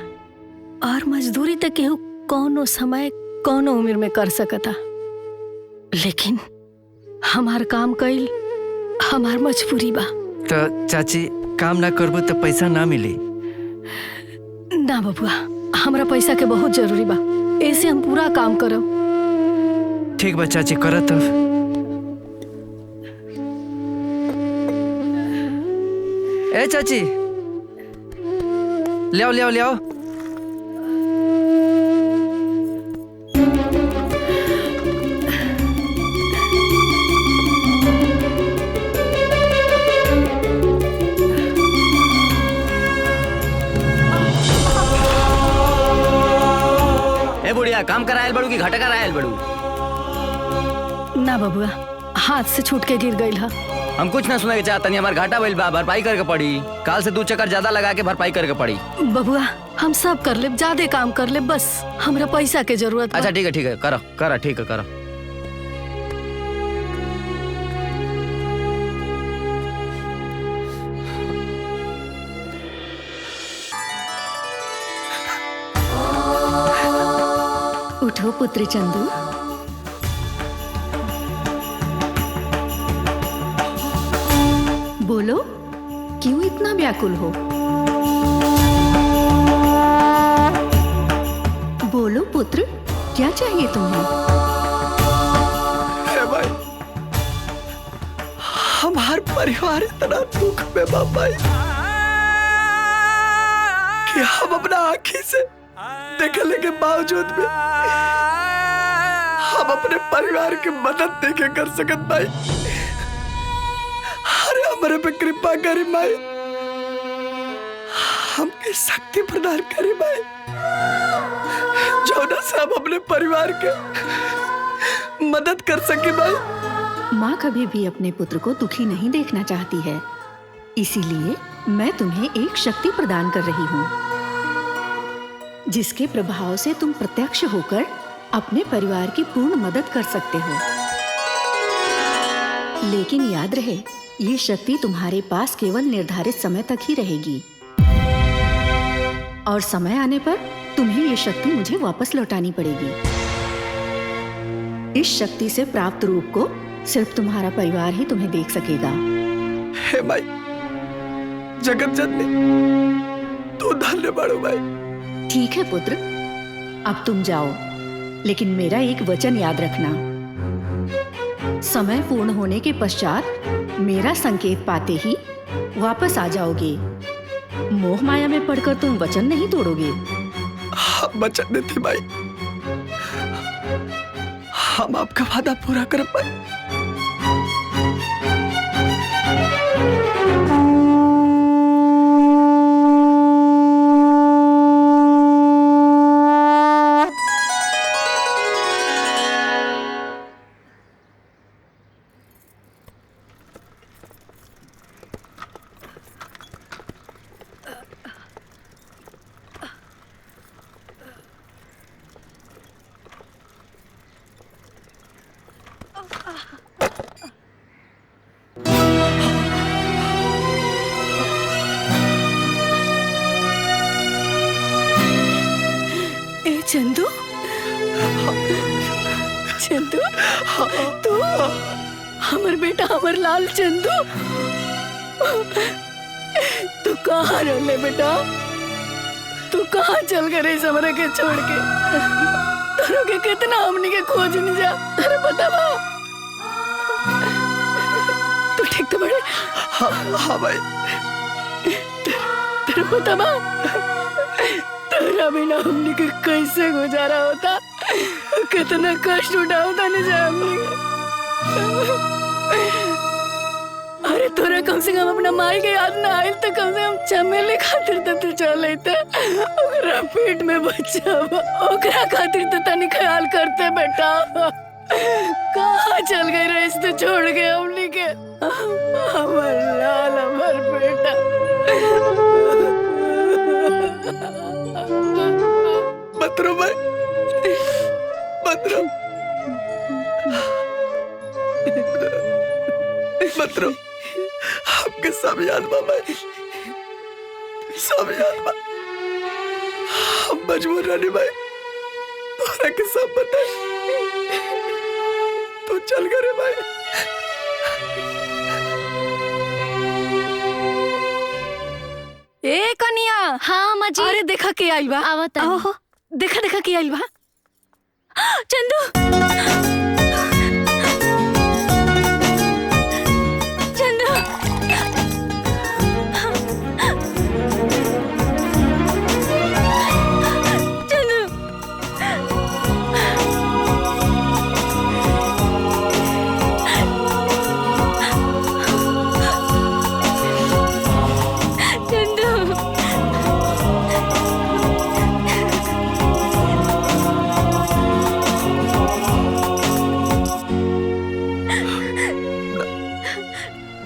और मजदूरी तक केहू कोनो समय कोनो उम्र में कर सकता। लेकिन हमार काम कइल हमार मजबूरी बा। तो चाची काम ना करबो तो पैसा ना मिली? ना बबुआ हमरा पैसा के बहुत जरूरी बा, ऐसे हम पूरा काम करब। ठीक बा चाची करो तो। ए चाची ले आओ। ए बुढ़िया काम करायल बड़ू की घाटा करायल बड़ू? ना बबुआ हाथ से छूट के गिर गई हा। हम कुछ ना सुने के चाहता नहीं, हमार घाटा भइल बा, भरपाई करके पड़ी। काल से 2 चक्कर ज्यादा लगा के भरपाई करके पड़ी। बबुआ हम सब कर ले, ज्यादा काम कर ले, बस हमरा पैसा के जरूरत बा। अच्छा ठीक है करो ठीक है करो। उठो पुत्र चंदू। बोलो क्यों इतना व्याकुल हो? बोलो पुत्र क्या चाहिए तुम्हें? हे भाई हमार परिवार इतना दुख में बा भाई कि हम अपना आँखी से देखने के बावजूद भी हम अपने परिवार की मदद नहीं कर सकत भाई। अरे हमारे पे कृपा करी भाई, हमके शक्ति प्रदान करी भाई, जो से हम अपने परिवार के मदद कर सके भाई। माँ कभी भी अपने पुत्र को दुखी नहीं देखना चाहती है, इसीलिए मैं तुम्हें एक शक्ति प्रदान कर रही हूँ जिसके प्रभाव से तुम प्रत्यक्ष होकर अपने परिवार की पूर्ण मदद कर सकते हो। लेकिन याद रहे ये शक्ति तुम्हारे पास केवल निर्धारित समय तक ही रहेगी और समय आने पर तुम्हें ये शक्ति मुझे वापस लौटानी पड़ेगी। इस शक्ति से प्राप्त रूप को सिर्फ तुम्हारा परिवार ही तुम्हें देख सकेगा। हे भाई जगत जननी तू धन्य बाड़ू माई। ठीक है पुत्र, अब तुम जाओ, लेकिन मेरा एक वचन याद रखना। समय पूर्ण होने के पश्चात मेरा संकेत पाते ही वापस आ जाओगे। मोह माया में पड़कर तुम वचन नहीं तोड़ोगे। हम वचन देते माई, हम आपका वादा पूरा कर पाए। चंदू, चंदू, तू हमर बेटा, हमर लाल चंदू, तू कहाँ रहले बेटा? तू कहाँ चल गए रे समरे के छोड़ के? तोरो के कितना हमनी के खोज नहीं जा, तेरे पता बा? तू ठीक तो बड़े? हाँ भाई। तेरे पता बा? तेरा बिना हमने के कैसे गुजारा होता, कितना कष्ट उठाता नहीं जा हमने। अरे तोरा कम से कम अपना माई के याद ना आयल तो कम से कम चमेली खातिर तो तू चल लेते। ओकरा पेट में बच्चा बा, ओकरा खातिर तो तनी ख्याल करते बेटा। कहाँ चल गई रईस तो छोड़ के हमने के? हमर लाल, हमर बेटा। मत रो भाई, मत रो, मत रो। आपके सब याद बा भाई, सब याद बा। हम मजबूर रहने भाई, तोरा के सब पता है। तू चल गए रे भाई। ए कनिया। हाँ माँ जी। अरे देखा के आइल बा। आवत है। ओहो, देखा देखा के आइल बा। चंदू, चंदू, चंदू,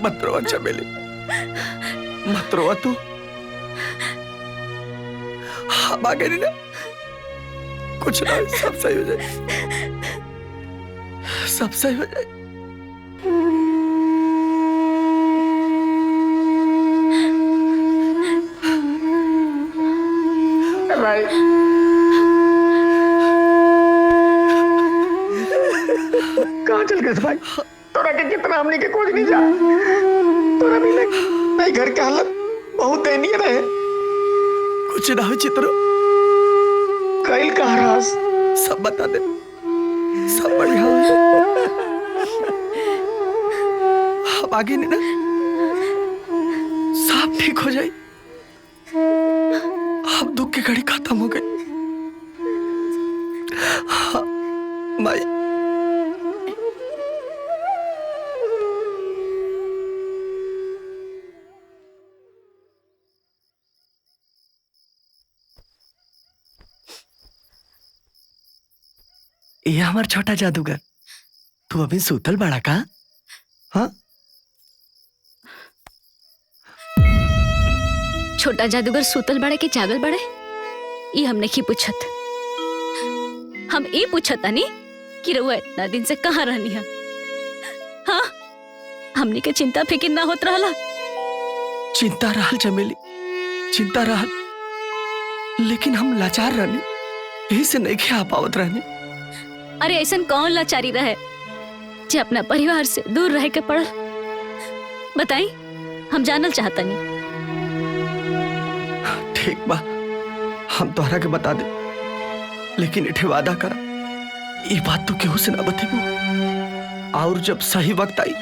मत रो चमेली, मत रो तू। हम आ गए ना, कुछ ना, सब सही हो जाए, सब सही हो जाए। भाई कहाँ चल गए भाई? तोरा के कितना हमने के खोज नहीं जा, तोरा मिले नहीं। घर के हालत बहुत दयनीय रहे। कुछ ना हो चित्रो, कल का राज सब बता दे, सब बढ़िया हो जाए। अब आगे नहीं ना, सब ठीक हो जाए। अब दुख की घड़ी खत्म हो गई। हाँ, माई ये हमार छोटा जादूगर, तू अभी सूतल बड़ा का? हाँ, छोटा जादूगर सूतल बड़े के जागल बड़े, ये हमने की पूछत। हम ये पूछत नहीं कि रहुआ इतना दिन से कहाँ रहनी है। हाँ, हमने के चिंता फिकिर ना होत रहला। चिंता रहल चमेली, चिंता रहल, लेकिन हम लाचार रहनी, यही से नहीं खा पावत रहनी। अरे ऐसा कौन लाचारी रहे जो अपना परिवार से दूर रह के पड़ल? बताई, हम जानल चाहता नहीं। ठीक बा, हम तोहरा के बता दे, लेकिन इठे वादा करा ये बात तो केहू से ना बतेबू, और जब सही वक्त आई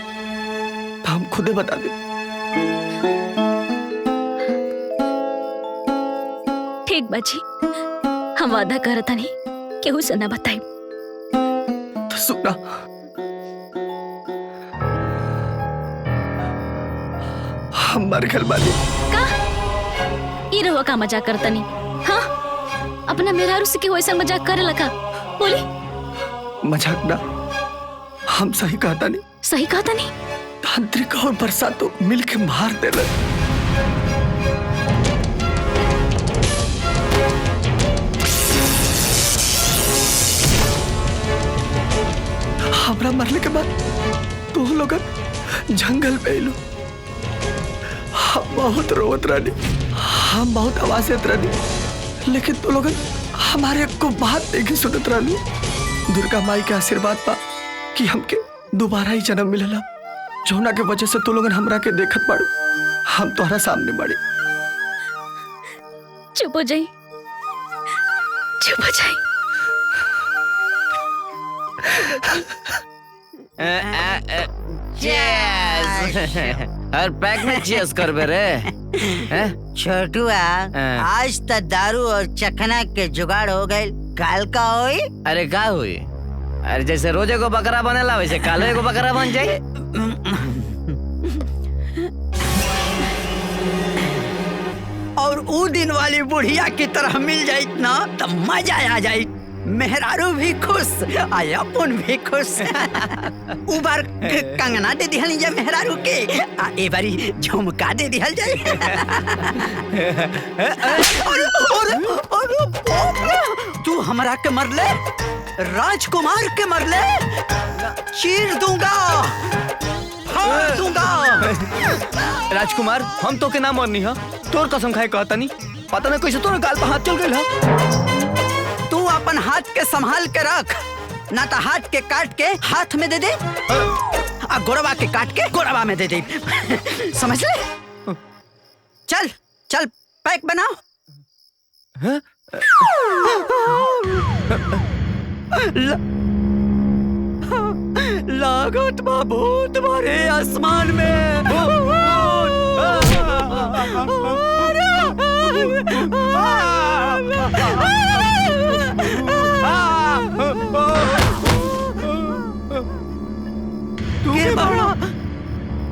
तो हम खुदे बता दे। ठीक बाजी, हम वादा करता नहीं केहू से ना बताई। तो सुना, हम मर गल बानी। का ई रहुआ का मजाक करता नहीं? हाँ, अपना मेहरारू से केहू ऐसा मजाक करे लगा? बोली। मजाक ना, हम सही कहता नहीं। सही कहता नहीं? तांत्रिक और बरसा तो मिलके मार देला। हमरा मरने के बाद तू लोग जंगल में लो, हम बहुत रोवत रहनी, हम बहुत आवाज देत रहनी, लेकिन तू लोग हमारे को बात नहीं सुनत रहनी। दुर्गा माई के आशीर्वाद पा कि हमके दोबारा ही जन्म मिलला, जौना के वजह से तू लोग हमरा के देखत बाड़ू, हम तोहरा सामने बाड़ी। चुप हो जाई, चुप हो जाई। हर पैक में चीज कर बे रे। छोटुआ, आज तक दारू और चखना के जुगाड़ हो गए, काल का होई? अरे का हुई? अरे जैसे रोजे को बकरा बनेला वैसे काले को बकरा बन जाए। और ऊ दिन वाली बुढ़िया की तरह मिल जाए ना तो मजा आ जाए, मेहरारू भी खुश, अपन भी खुश। उबार कंगना दे दिहल जा मेहरारू के, ए बारी झुमका दे दिहल जाए। तू हमरा के मरले, राजकुमार के मरले, चीर दूंगा, फाड़ दूंगा। राजकुमार, हम तो के नाम मरनी है, तोर कसम खाए कहता नहीं, पता नहीं कैसे तोर गाल पर हाथ चल गया। तू अपन हाथ के संभाल के रख, ना तो हाथ के काट के हाथ में दे दे, आ गोरवा के काट के गोरवा में दे दे। समझ ले? चल चल पैक बनाओ। लागत बा भूत मारे आसमान में।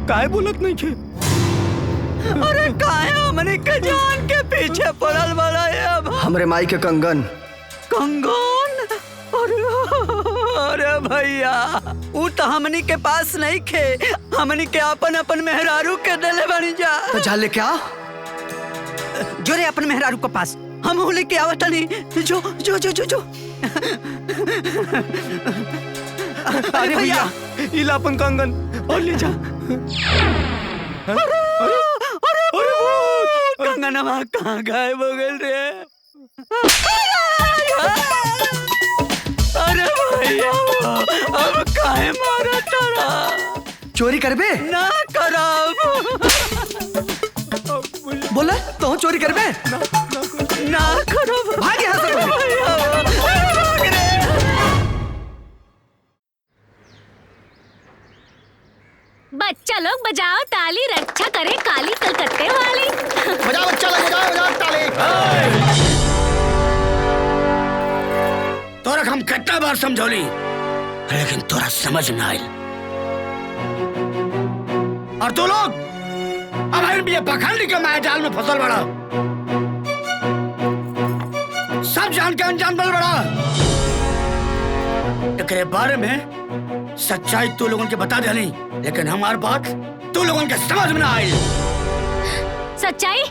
काय बोलत नहीं छे? अरे काय हमने के जान के पीछे पड़ल बड़ा है अब। हमरे माई के कंगन। कंगन? अरे भैया, ऊ तो हमनी के पास नहीं खे, हमनी के अपन अपन मेहरारू के दिले बनी जा। तो जा ले क्या? जो रे अपन मेहरारू के पास, हम हो लेके आवत नहीं। जो जो जो जो जो। अरे भैया, इला अपन कंगन और ले जा। कंगनवा कहाँ गायब हो गए रे? अरे भैया, अब काहे मारा तारा? चोरी करबे? ना करब। बोला तो चोरी करबे? ना करब। भाग यहाँ से। बच्चा लोग बजाओ ताली, रक्षा करे काली कलकत्ते वाली। बजाओ बच्चा लोग, बजाओ ताली। तोरा हम कितना बार समझौली, लेकिन तोरा समझ ना आयल। और तू लोग अब ये पखंडी के माया जाल में फसल बड़ा, सब जान के अनजान बल बड़ा। एकरे बारे में सच्चाई तू लोगों के बता दे, लेकिन हमार बात तू लोगों के समझ में ना आई। सच्चाई?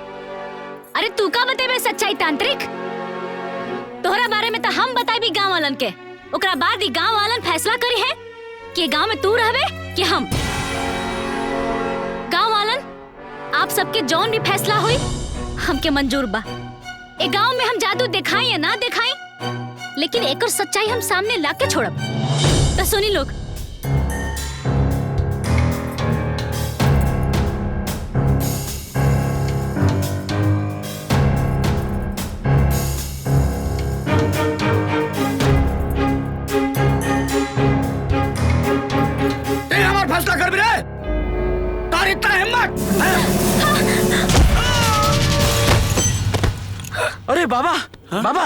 अरे तू का बतेबे सच्चाई तांत्रिक? तोहरा बारे में तो हम बताई भी गांव वालन के, ओकरा बाद ही गांव वालन फैसला करी है कि गांव में तू रहबे कि हम। गांव वालन, आप सबके जौन भी फैसला हुई हमके मंजूर बा। ए गांव में हम जादू दिखाई या ना दिखाई, लेकिन एकर सच्चाई हम सामने लाके छोड़ब। तो सुनी लोग, अरे बाबा बाबा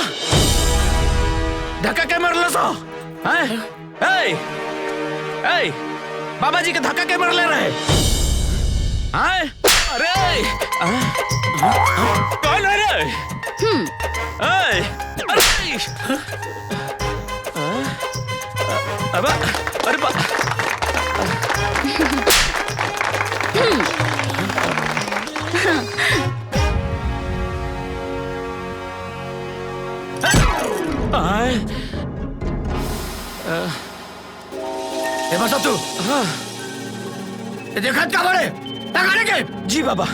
धक्का के मरल सो बाबा जी के धक्का के मर ले रहे अरे कौन है रे अरे बसा तू देखा क्या बड़े लगाने के जी बाबा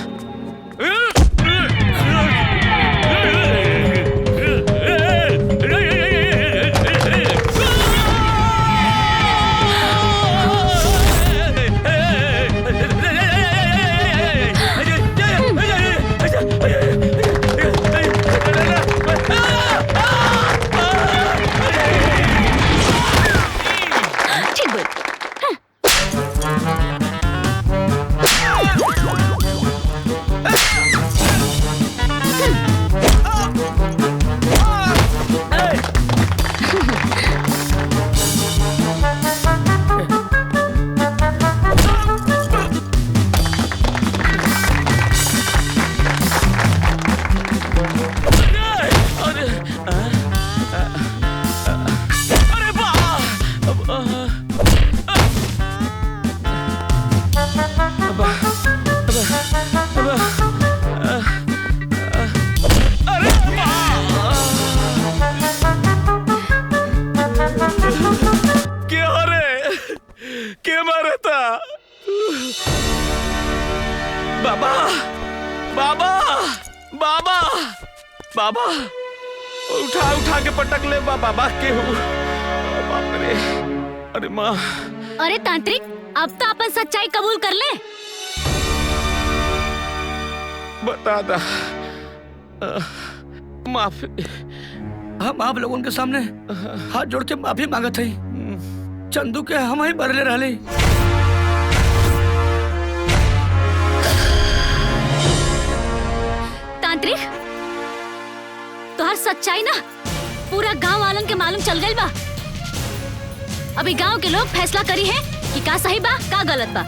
बाबा उठा के पटक ले बाबा के हो बाप रे अरे माँ अरे तांत्रिक अब तो अपन सच्चाई कबूल कर ले बता दा माफी हम आप लोगों के सामने हाथ जोड़ के माफी मांगत है चंदू के हम ही भरले रहले तांत्रिक तोहर सच्चाई ना पूरा गांव वालन के मालूम चल गई बा अभी गांव के लोग फैसला करी है कि का सही बा का गलत बा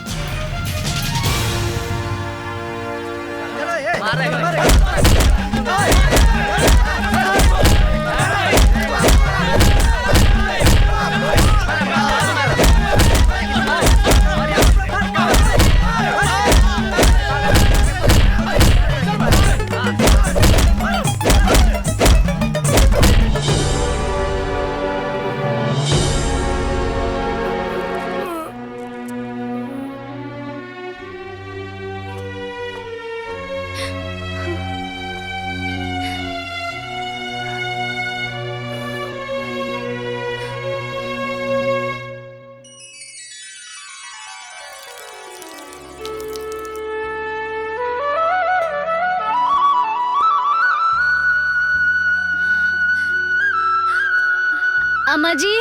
अम्मा जी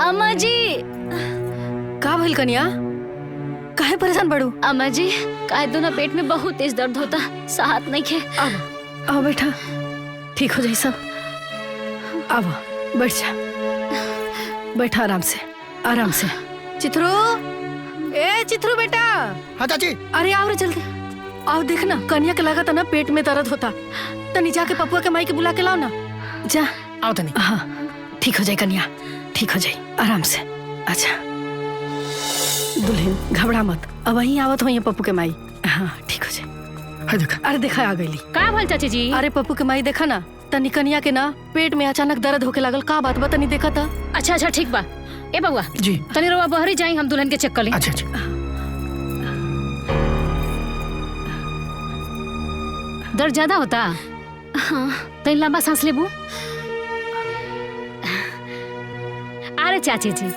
अम्मा जी का भइल कन्या काहे परेशान बड़ू अम्मा जी काहे दोनों पेट में बहुत तेज दर्द होता साहत नहीं खे आओ बेटा ठीक हो जाए सब आओ बैठ जा बैठा आराम से चित्रू ए चित्रू बेटा हाँ चाची अरे आओ रे जल्दी आओ देख ना कन्या के लगा था ना पेट में दर्द होता तनी जाके पपुआ के माई के बुला के लाओ ना जा आओ तनी हाँ ठीक हो जाए कन्या ठीक हो जाए आराम से अच्छा दुल्हन घबरा मत अब वहीं आवत हो पप्पू के माई हाँ ठीक हो जाए अरे देखा आ गई का भल चाची जी अरे पप्पू के माई देखा ना तनी कन्या के ना पेट में अचानक दर्द होके लागल का बात बा तनी देखा था अच्छा ठीक बा ए बउआ जी तनी रवा बहरी जाई हम दुल्हन के चेक कर ली अच्छा दर्द ज्यादा होता हाँ तनी लंबा सांस लेबू अरे चाची जी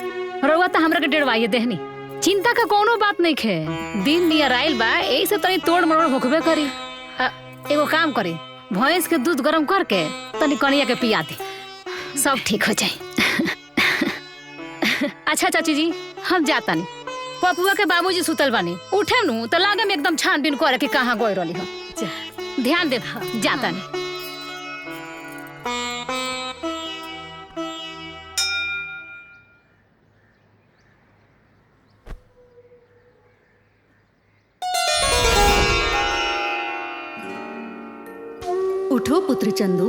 रउआ तो हमरा के डेढ़वाइए देहनी चिंता का कोनो बात नहीं खे दिन नियर आइल बा यही से तनी तोड़ मरोड़ होखबे करी एगो काम करी भैंस के दूध गरम करके तनी कनिया के पिया दे सब ठीक हो जाए अच्छा चाची जी हम जाता नहीं पपुआ के बाबूजी सुतल बानी उठे नु तो लागे में एकदम छानबीन करे कि कहाँ गई रही हो ध्यान दे जाता नहीं। उठो पुत्र चंदू।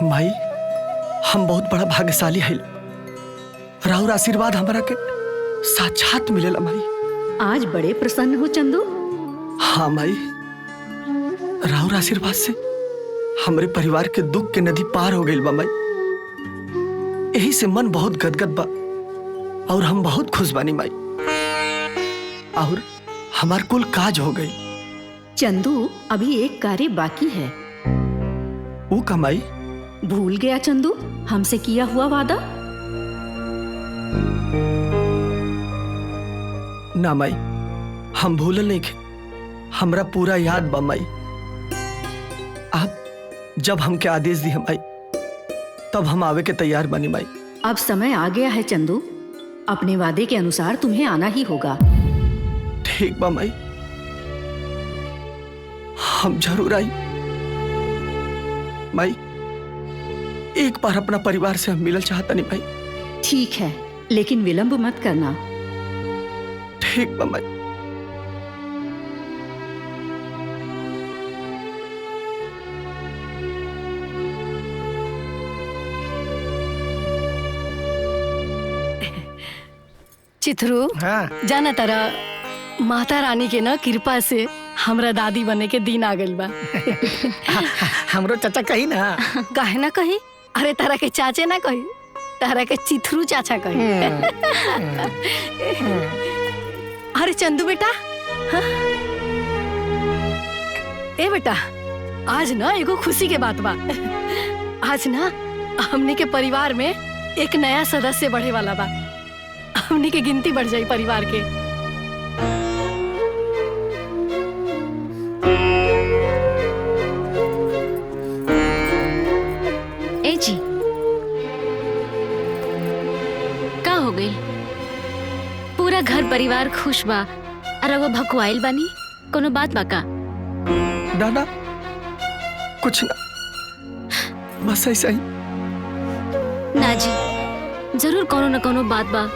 माई, हम बहुत बड़ा भाग्यशाली है। राहुल आशीर्वाद हमारा के साक्षात मिलेला माई। आज बड़े प्रसन्न हो चंदू। हाँ माई, राहुल आशीर्वाद से हमरे परिवार के दुख के नदी पार हो गई बा माई। यही से मन बहुत गदगद बा और हम बहुत खुश बानी माई। और हमार कुल काज हो गई। चंदू, अभी एक कार्य बाकी है। वो कमाई? भूल गया चंदू हमसे किया हुआ वादा? ना माई, हम भूलल नहीं खे। हमरा पूरा याद बा माई। आप जब हमके आदेश दी माई, तब हम आवे के तैयार बनी माई। अब समय आ गया है चंदू, अपने वादे के अनुसार तुम्हें आना ही होगा। ठीक बा माई, हम जरूर आई। माई, एक बार अपना परिवार से हम मिलल चाहता नहीं माई। ठीक है, लेकिन विलंब मत करना। ठीक बा माई। चिथरू, जाना तारा माता रानी के ना कृपा से हमरा दादी बने के दिन आ गइल बा। हमरो चाचा कही ना। काहे ना कही? अरे तारा के चाचे ना कही, तारा के चिथरू चाचा कही। अरे चंदू बेटा, हाँ? ए बेटा, आज ना एगो खुशी के बात बा। आज ना हमनी के परिवार में एक नया सदस्य बढ़े वाला बा। हमनी के गिनती बढ़ जाई परिवार के। ए जी, का हो गई? पूरा घर परिवार खुश बा और वो भकुआइल बानी? कोनो बात बा का? ना ना, कुछ ना, बस ऐसा ही। ना जी, जरूर कोनो न कोनो बात बा।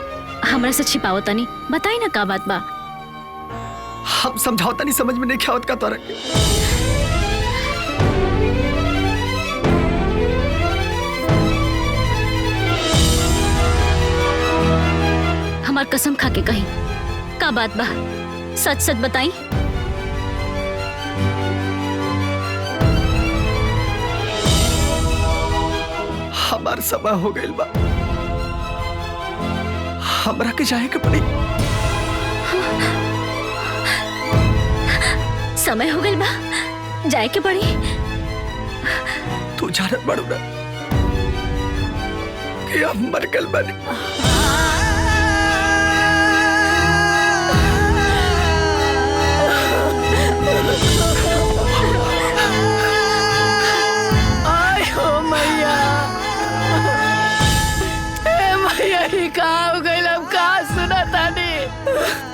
हमरा से छिपाओ तनी, बताई ना का बात बा। हम समझौता नहीं, समझ में नहीं क्या होता तोरा के। हमार कसम खा के कही, का बात बा? सच सच बताई। हमार समय हो गइल बा, हमरा के जाए के पड़ी। समय हो गइल बा, जाए के पड़ी। तू जानत बाड़ू ना कि हम मर गइल बानी।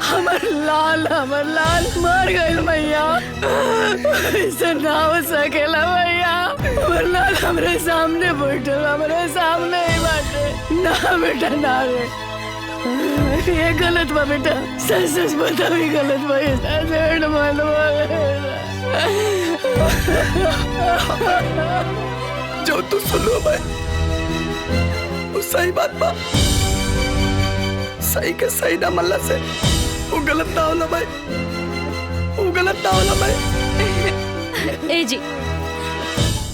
हमर लाल मर गइल मैया। ऐसा ना हो सकेला मैया। हमर लाल हमरे सामने बैठल, हमरे सामने ही बाटे। ना बेटा, ना रे, ये गलत बा बेटा। सच सच बताओ, ये गलत बा। झूठ मत बोल। जो तू सुनो भाई, वो सही बात बा। सही के सही ना मल्ला से वो गलत ना होला भाई, वो गलत ना होला भाई। ए जी,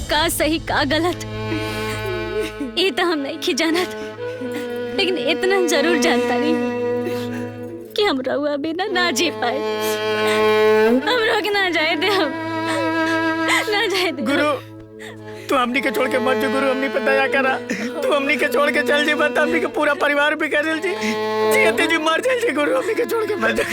का सही का गलत ये तो हम नहीं जानत, लेकिन इतना जरूर जानता नहीं कि हम रहुआ बिना ना जी पाए। हम रोक ना जाए दे, हम ना जाए दे। गुरु, तू हमनी के छोड़ के मत जो। गुरु, हमनी पे दया करा। तू हमनी के छोड़ के चल जी मत, हमनी के पूरा परिवार भी कर जी। जीते जी मर चल जी। गुरु, हमनी के छोड़ के मत जो।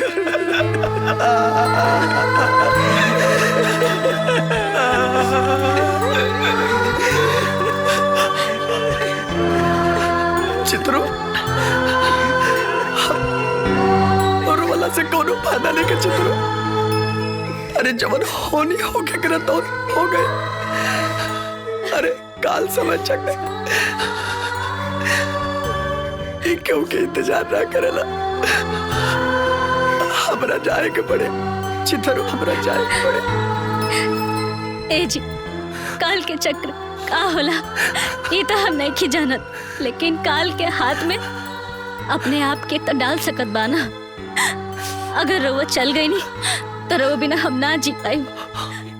चित्रू, और वाला बोलला से कोनो फायदा नहीं के चित्र। अरे जवन होनी हो के करे तो हो गए। अरे काल समझ चक क्यों के इंतजार ना करेला। हमरा जाए के पड़े चित्र, हमरा जाए के पड़े। ए जी, काल के चक्र का होला ये तो हम नहीं की जानत, लेकिन काल के हाथ में अपने आप के तो डाल सकत बाना। अगर रउआ चल गई नी तो रउआ बिना हम ना जी पाई।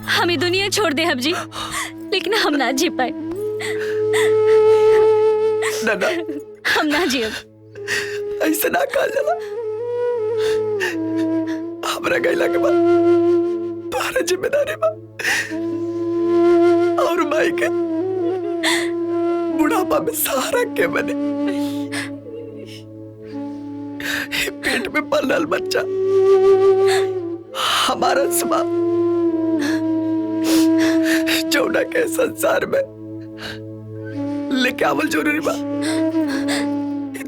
हम ही दुनिया छोड़ दे हम जी, लेकिन हम ना जी पाए। ना हम ना जियब। ऐसे ना कहा जाला। हमरा गइला के बाद तुम्हारा जिम्मेदारी बा और भाई के बुढ़ापा में सहारा के बने। पेट में पलल बच्चा हमारा स्वभाव जौना के संसार में लेके आवल जरूरी बा।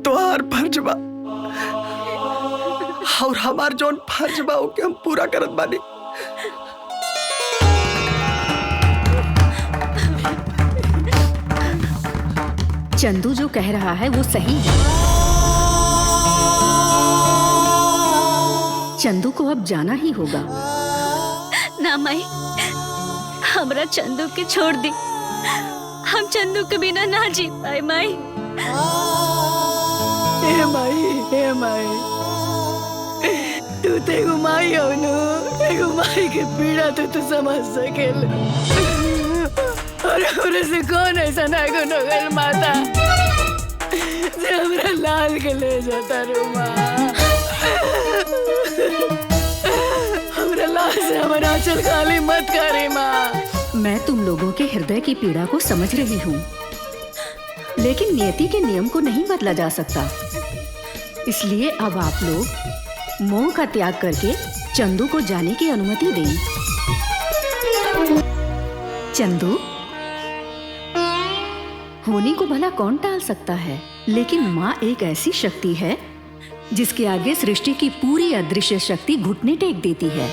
तो हर फर्ज बा और हमार जौन फर्ज बा ओके हम पूरा करत बानी। चंदू जो कह रहा है वो सही है। चंदू को अब जाना ही होगा। ना माई, हमरा चंदू के छोड़ दी। हम चंदू के बिना ना जी पाए माई। हे माई तू तेगो माई हो नु, तेगो माई के पीड़ा तो समझ सकेल। और से कौन ऐसा नागो नगर माता से हमरा लाल के ले जाता रो माँ। हमरा लाल से हमारा आंचल खाली मत करे माँ। मैं तुम लोगों के हृदय की पीड़ा को समझ रही हूँ, लेकिन नियति के नियम को नहीं बदला जा सकता। इसलिए अब आप लोग मोह का त्याग करके चंदू को जाने की अनुमति दें। चंदू, होनी को भला कौन टाल सकता है, लेकिन माँ एक ऐसी शक्ति है जिसके आगे सृष्टि की पूरी अदृश्य शक्ति घुटने टेक देती है।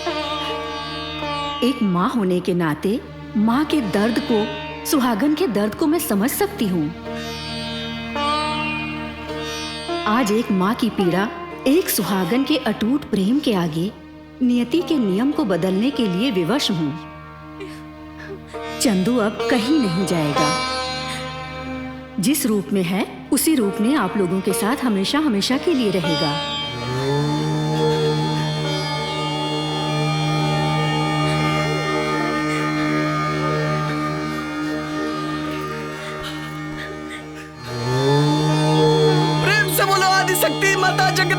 एक माँ होने के नाते माँ के दर्द को, सुहागन के दर्द को मैं समझ सकती हूँ। आज एक माँ की पीड़ा एक सुहागन के अटूट प्रेम के आगे नियति के नियम को बदलने के लिए विवश हूँ। चंदू अब कहीं नहीं जाएगा। जिस रूप में है उसी रूप में आप लोगों के साथ हमेशा हमेशा के लिए रहेगा। प्रेम से बोलो आदिशक्ति माता जगदम्बा।